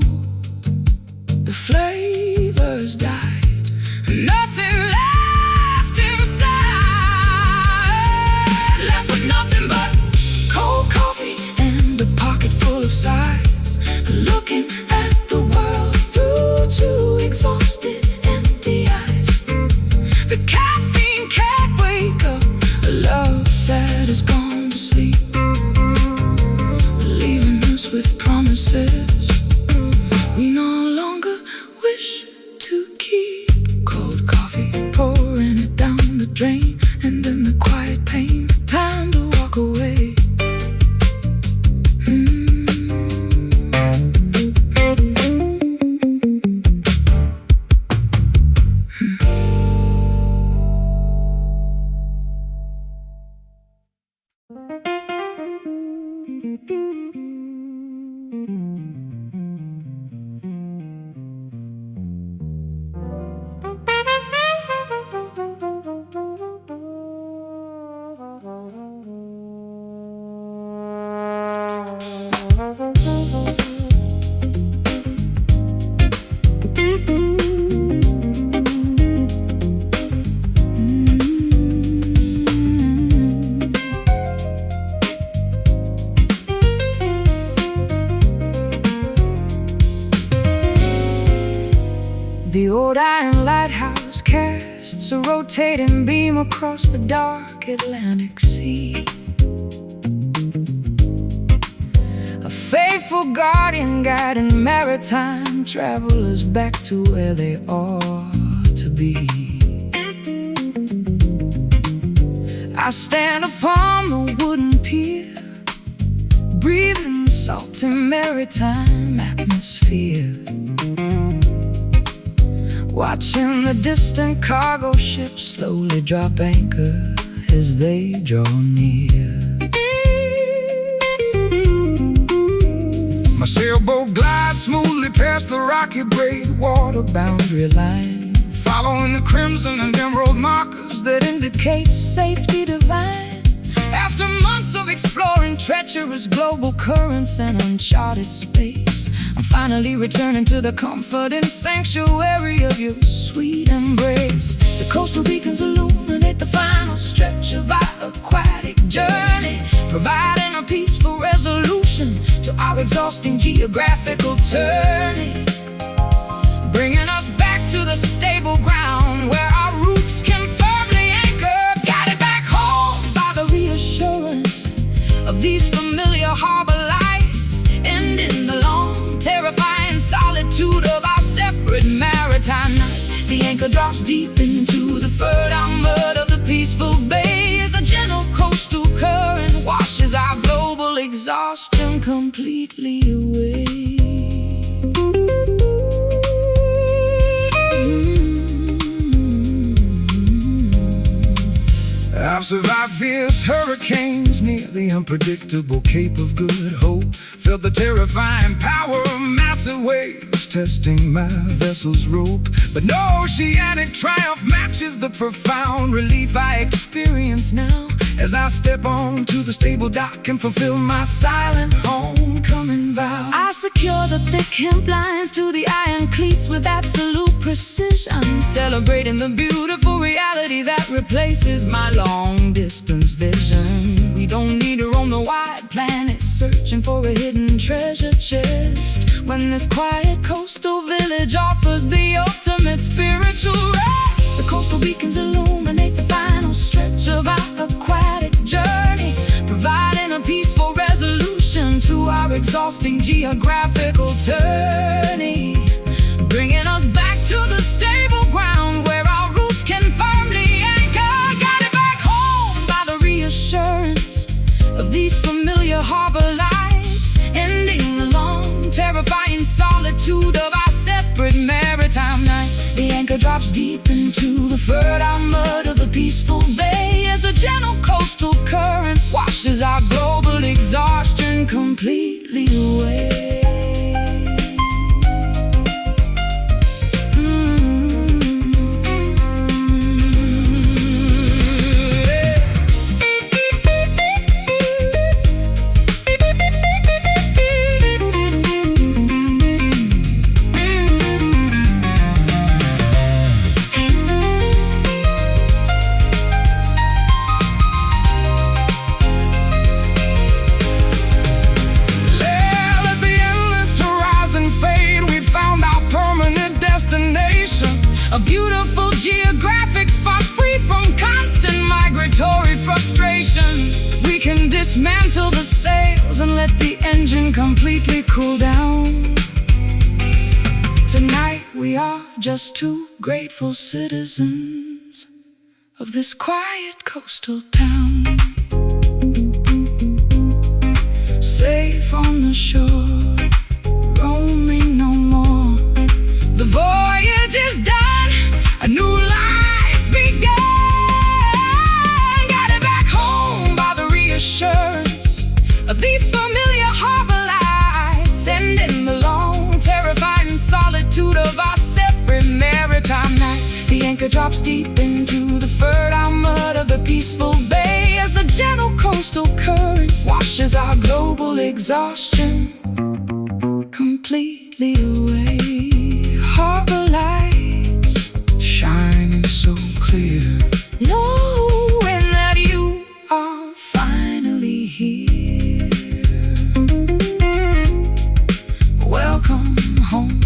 The flavors died, nothing left inside. Left with nothing but cold coffee and a pocket full of sighs, looking at the world through two exhausted lighthouse casts a rotating beam across the dark Atlantic Sea. A faithful guardian guiding maritime travelers back to where they ought to be. I stand upon the wooden pier, breathing the salty maritime atmosphere, watching the distant cargo ships slowly drop anchor as they draw near. My sailboat glides smoothly past the rocky breakwater boundary line, following the crimson and emerald markers that indicate safety divine. After months of exploring treacherous global currents and uncharted space, I'm finally returning to the comfort and sanctuary of your sweet embrace. The coastal beacons illuminate the final stretch of our aquatic journey, providing a peaceful resolution to our exhausting geographical turning, bringing us back to the stable ground where our roots can firmly anchor, guided back home by the reassurance of these familiar harbor lights, ending the long, terrifying solitude of our separate maritime nights. The anchor drops deep into the fertile mud of the peaceful bay as the gentle coastal current washes our global exhaustion completely away. I've survived fierce hurricanes near the unpredictable Cape of Good Hope, felt the terrifying power of massive waves testing my vessel's rope. But no oceanic triumph matches the profound relief I experience now as I step onto the stable dock and fulfill my silent homecoming vow. I secure the thick hemp lines to the iron cleats with absolute precision, celebrating the beautiful reality that replaces my long-distance vision. We don't need to roam the wide planet searching for a hidden treasure chest, when this quiet coastal village offers the ultimate spiritual rest. The coastal beacons illuminate the final stretch of our aquatic journey, providing a peaceful resolution to our exhausting geographical turning, bringing us back to the stable ground where our roots can firmly anchor, guided back home by the reassurance of these familiar harbor lights, ending the long, terrifying solitude of our separate maritime nights. The anchor drops deep into the fertile mud of the peaceful bay as a gentle coastal current washes our global exhaustion completely away. A beautiful geographic spot free from constant migratory frustration. We can dismantle the sails and let the engine completely cool down. Tonight we are just two grateful citizens of this quiet coastal town, safe on the shore, roaming no more. The voyage is done, a new life begun, guided back home by the reassurance of these familiar harbor lights, ending the long, terrifying solitude of our separate maritime nights. The anchor drops deep into the fertile mud of the peaceful bay as the gentle coastal current washes our global exhaustion completely away. Harbor lights shining so clear, knowing that you are finally here. Welcome home.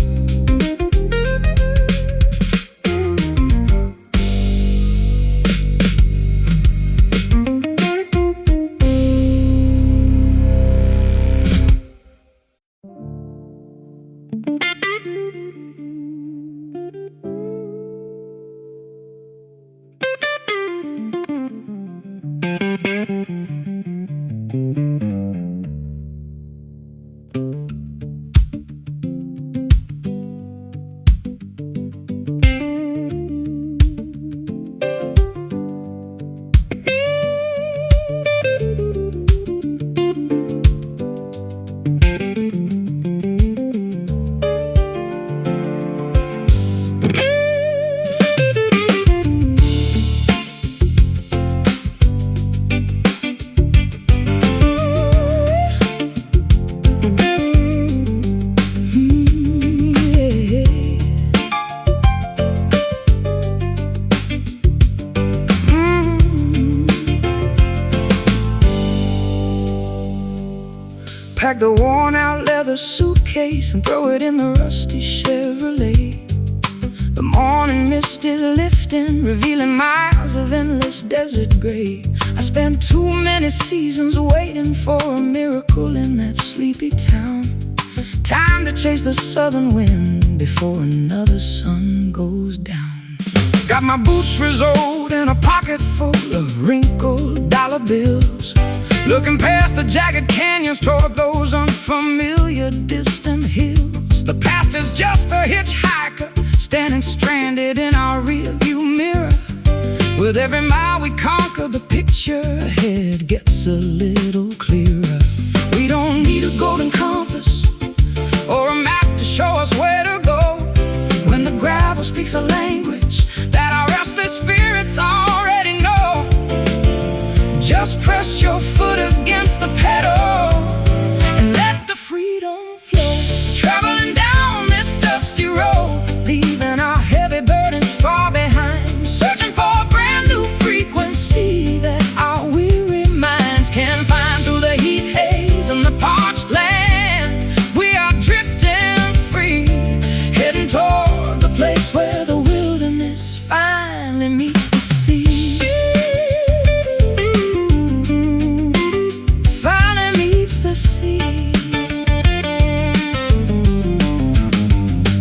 Pack the worn-out leather suitcase and throw it in the rusty Chevrolet. The morning mist is lifting, revealing miles of endless desert gray. I spent too many seasons waiting for a miracle in that sleepy town. Time to chase the southern wind before another sun goes down. Got my boots resoled and a pocket full of wrinkled dollar bills, looking past the jagged canyons toward those unfamiliar distant hills. The past is just a hitchhiker standing stranded in our rearview mirror. With every mile we conquer, the picture ahead gets a little clearer. We don't need a golden compass or a map to show us where to go, when the gravel speaks a language that our restless spirits already know. Just press your foot against the pedal and let the freedom flow. Traveling down this dusty road, leaving our heavy burdens far behind, searching for a brand new frequency that our weary minds can find. Through the heat haze and the parched land, we are drifting free, heading toward the place where the wilderness finally meets the sea. Finally meets the sea.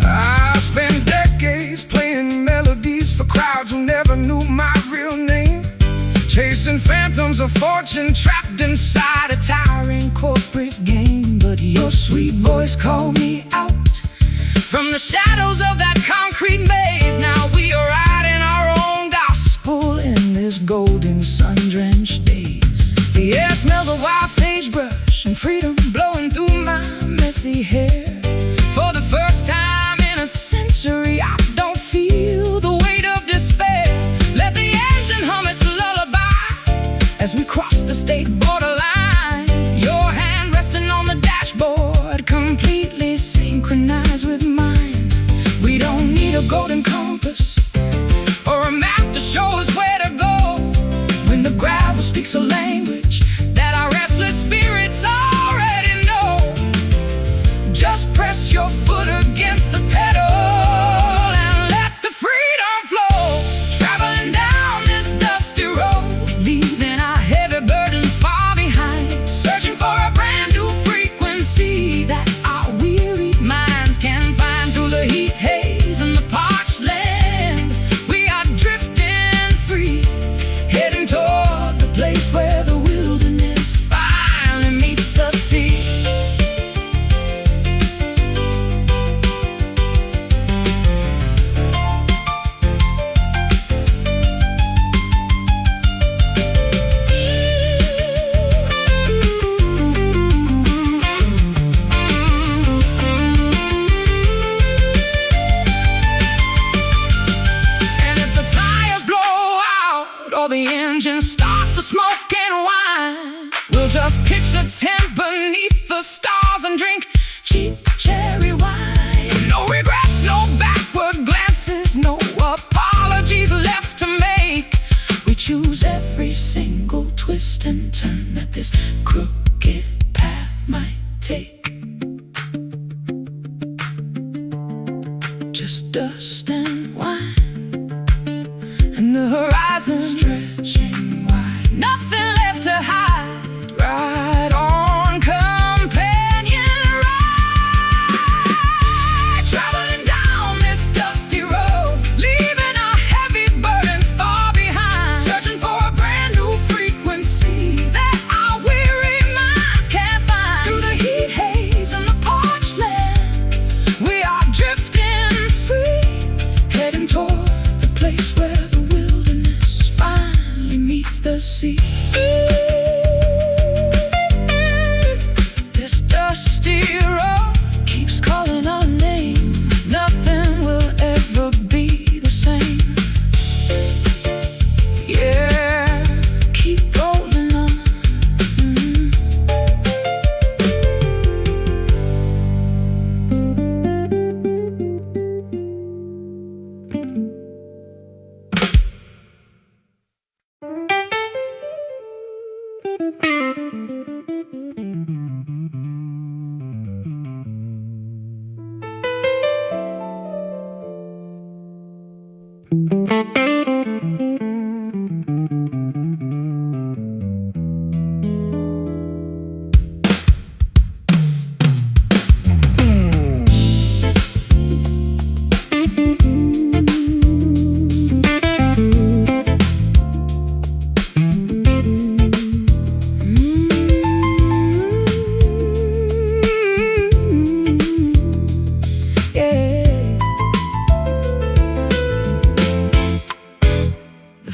I spent decades playing melodies for crowds who never knew my real name, chasing phantoms of fortune trapped inside a tiring corporate game. But your sweet voice called me out from the shadows of that concrete maze. Now we are writing our own gospel in this golden sun-drenched days. The air smells of wild sagebrush and freedom blowing through my messy hair. For the first time in a century, I don't feel the weight of despair. Let the engine hum its lullaby as we cross the state borderline. Your hand resting on the dashboard, completely synchronized with mine. We don't need a golden compass or a map to show us where to go, when the gravel speaks a language that our restless spirits already know. Just press your foot against the pedal and let the freedom flow. Traveling down this dusty road, leaving our heavy burdens far behind, searching for a brand new frequency that our weary minds can find. Through the heat haze and the parched land, we are drifting free, heading toward the place where the wilderness finally meets the sea. And if the tires blow out or the engine starts to smoke and whine, we'll just pitch a tent beneath the stars and drink cheap cherry wine. No regrets, no backward glances, no apologies left to make. We choose every single twist and turn that this crooked path might take. Just dust and wine, and the horizon stretching wide. Nothing left to hide. Ride on, companion, ride. Traveling down this dusty road, leaving our heavy burdens far behind, searching for a brand new frequency that our weary minds can't find. Through the heat haze and the parched land, we are drifting free, heading toward the place where the wilderness finally meets the sea.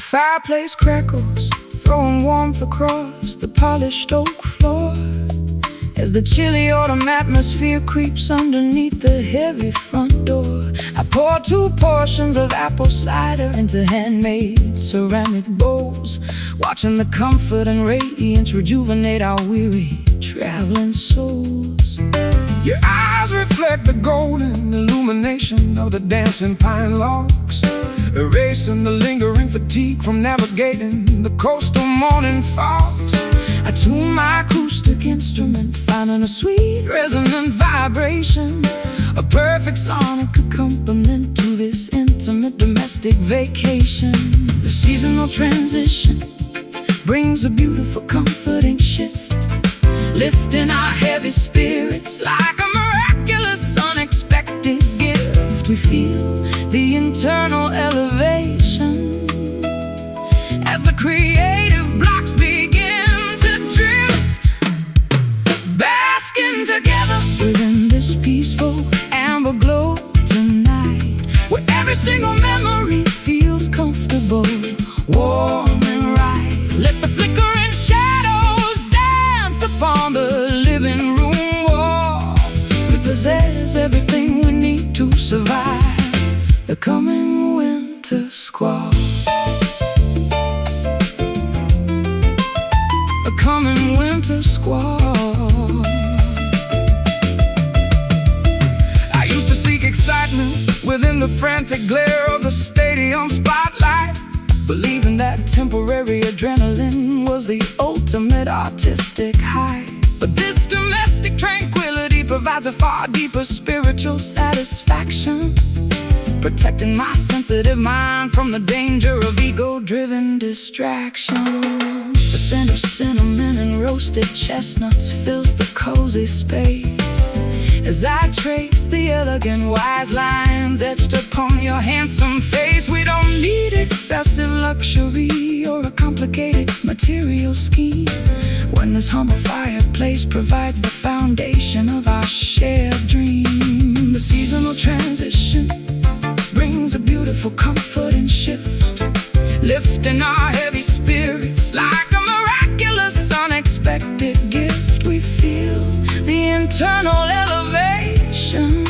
fireplace crackles, throwing warmth across the polished oak floor as the chilly autumn atmosphere creeps underneath the heavy front door. I pour 2 portions of apple cider into handmade ceramic bowls, watching the comfort and radiance rejuvenate our weary traveling souls. Your eyes reflect the golden illumination of the dancing pine logs, erasing the lingering fatigue from navigating the coastal morning fogs. I tune my acoustic instrument, finding a sweet resonant vibration, a perfect sonic accompaniment to this intimate domestic vacation. The seasonal transition brings a beautiful comforting shift, lifting our heavy spirits like a miraculous unexpected gift. We feel the internal elevation as the creative blocks begin to drift, basking together within this peaceful amber glow tonight, where every single memory feels comfortable, warm and right. Let the flickering shadows dance upon the living room wall. We possess everything we need to survive the coming winter squall. The coming winter squall. I used to seek excitement within the frantic glare of the stadium spotlight, believing that temporary adrenaline was the ultimate artistic high. But this domestic tranquility provides a far deeper spiritual satisfaction, protecting my sensitive mind from the danger of ego-driven distraction. The scent of cinnamon and roasted chestnuts fills the cozy space as I trace the elegant wise lines etched upon your handsome face. We don't need excessive luxury or a complicated material scheme when this humble fireplace provides the foundation of our shared dream. The seasonal transition brings a beautiful comfort and shift, lifting our heavy spirits like a miraculous unexpected gift. We feel the internal elevation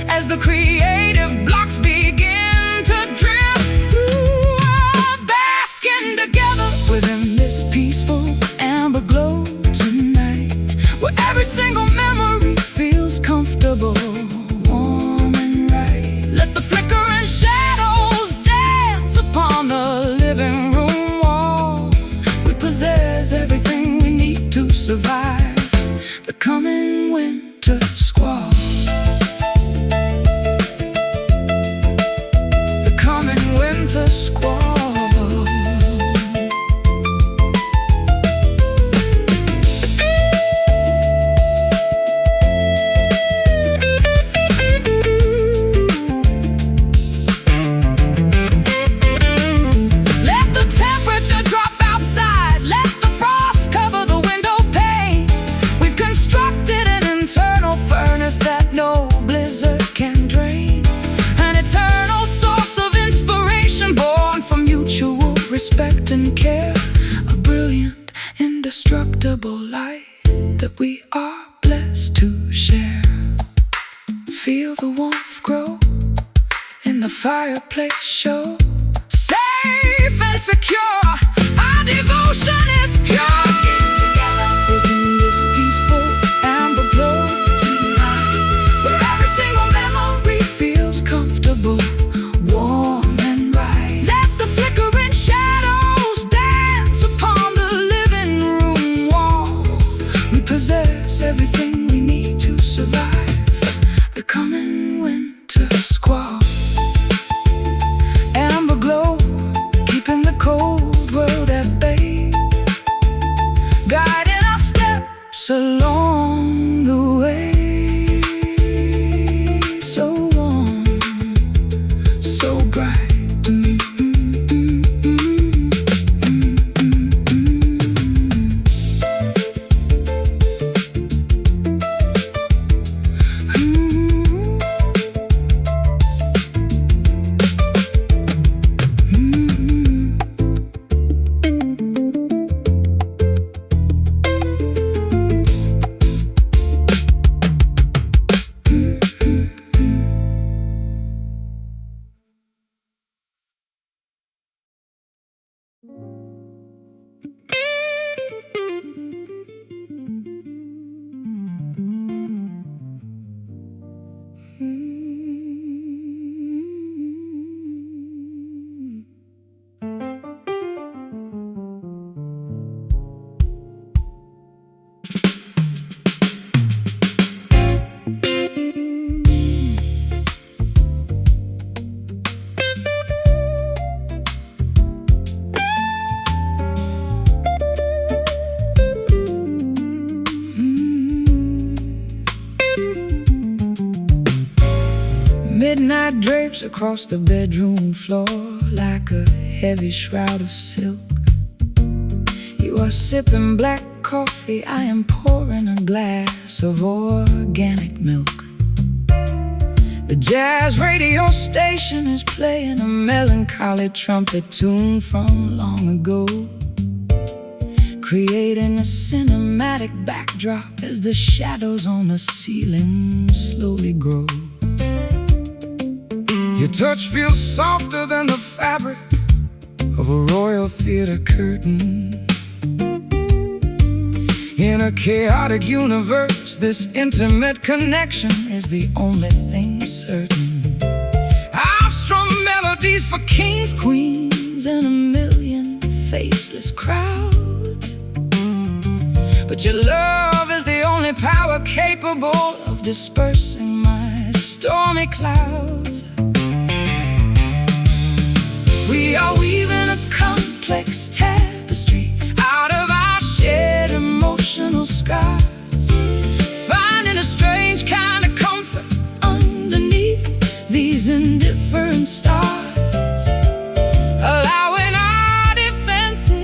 as the creative blocks begin to drift, basking together within this peaceful amber glow tonight, where every single memory feels comfortable, warm and right. Let the flickering shadows dance upon the living room wall. We possess everything we need to survive the coming winter squall. The coming winter squall. Respect and care, a brilliant, indestructible light that we are blessed to share. Feel the warmth grow in the fireplace show, safe and secure, our devotion is pure. Within this peaceful amber glow tonight, where every single memory feels comfortable, warm and right. Let the flickering shadows dance upon the living room wall. We possess everything we need to survive the coming winter squall. And Midnight drapes across the bedroom floor like a heavy shroud of silk. You are sipping black coffee, I am pouring a glass of organic milk. The jazz radio station is playing a melancholy trumpet tune from long ago, creating a cinematic backdrop as the shadows on the ceiling slowly grow. Your touch feels softer than the fabric of a Royal Theatre curtain. In a chaotic universe, this intimate connection is the only thing certain. I've strung melodies for kings, queens, and a million faceless crowds, but your love is the only power capable of dispersing my stormy clouds. We are weaving a complex tapestry out of our shared emotional scars, finding a strange kind of comfort underneath these indifferent stars, allowing our defenses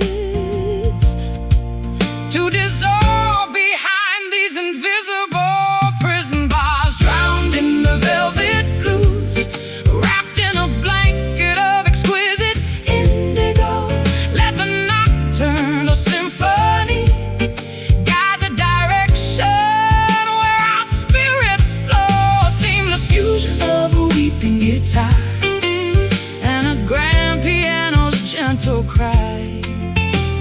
to dissolve behind these invisible prison bars, drowned in the velvet blues, wrapped in a blanket of exquisite indigo. Let the nocturnal symphony guide the direction where our spirits flow, a seamless fusion of a weeping guitar and a grand piano's gentle cry.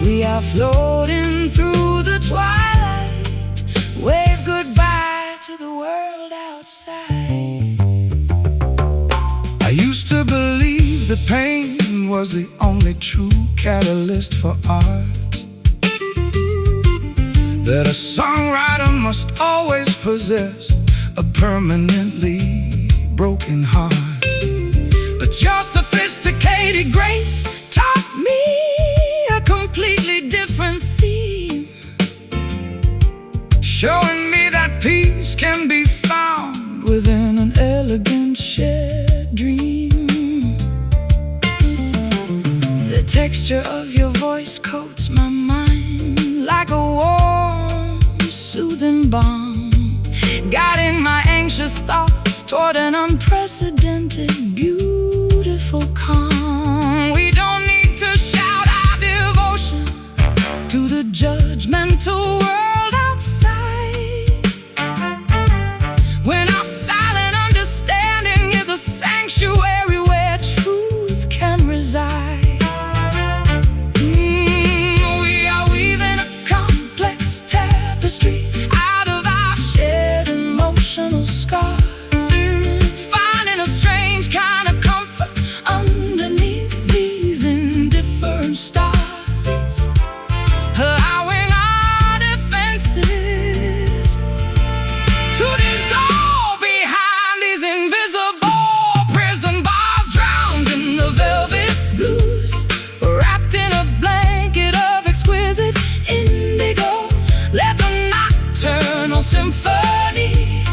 We are floating through the twilight, wave goodbye to the world outside. I used to believe that pain was the only true catalyst for art, that a songwriter must always possess a permanently broken heart. But your sophisticated grace taught me a completely different theme, showing me that peace can be found within an elegant shared dream. The texture of your voice coats my mind like a warm, soothing balm, guiding my anxious thoughts toward an unprecedented, beautiful calm. We don't need to shout our devotion to the judgmental world outside, when our silent understanding is a sanctuary where truth can reside. We are weaving a complex tapestry out of our shared emotional scars, finding a strange kind of comfort underneath these indifferent stars, allowing our defenses to dissolve behind these invisible prison bars, drowned in the velvet blues, wrapped in a blanket of exquisite indigo. Let the nocturnal symphony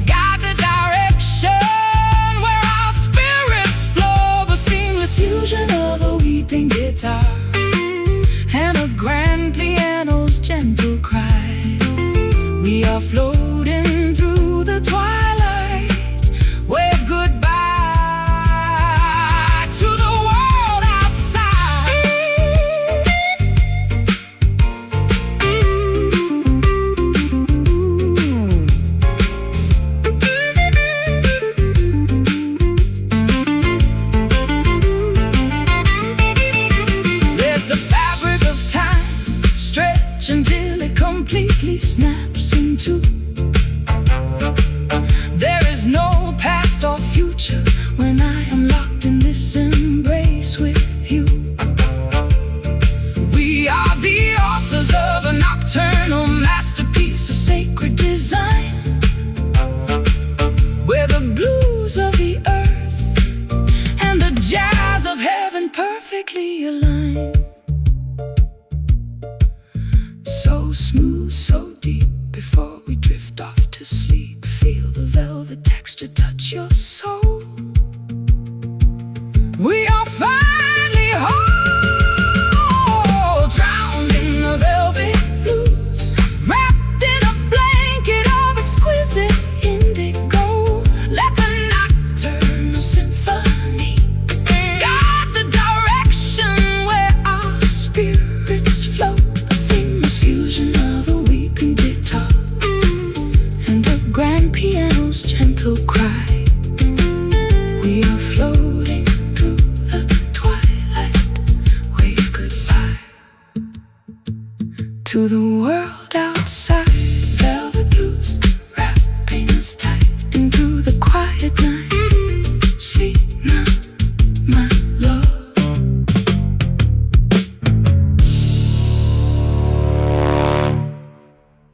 guide the direction where our spirits flow, a seamless fusion of a weeping guitar and a grand piano's gentle cry. We are floating through the twilight, wave goodbye to the world outside. perfectly aligned. So smooth, so deep, before we drift off to sleep. Feel the velvet texture touch your soul. We are finally whole, drowned in the velvet blues, wrapped in a blanket of exquisite indigo. Let the nocturnal symphony guide the direction where our spirits float. A seamless fusion of a weeping guitar and a grand piano's gentle cry. We are floating through the twilight. Wave goodbye to the world outside.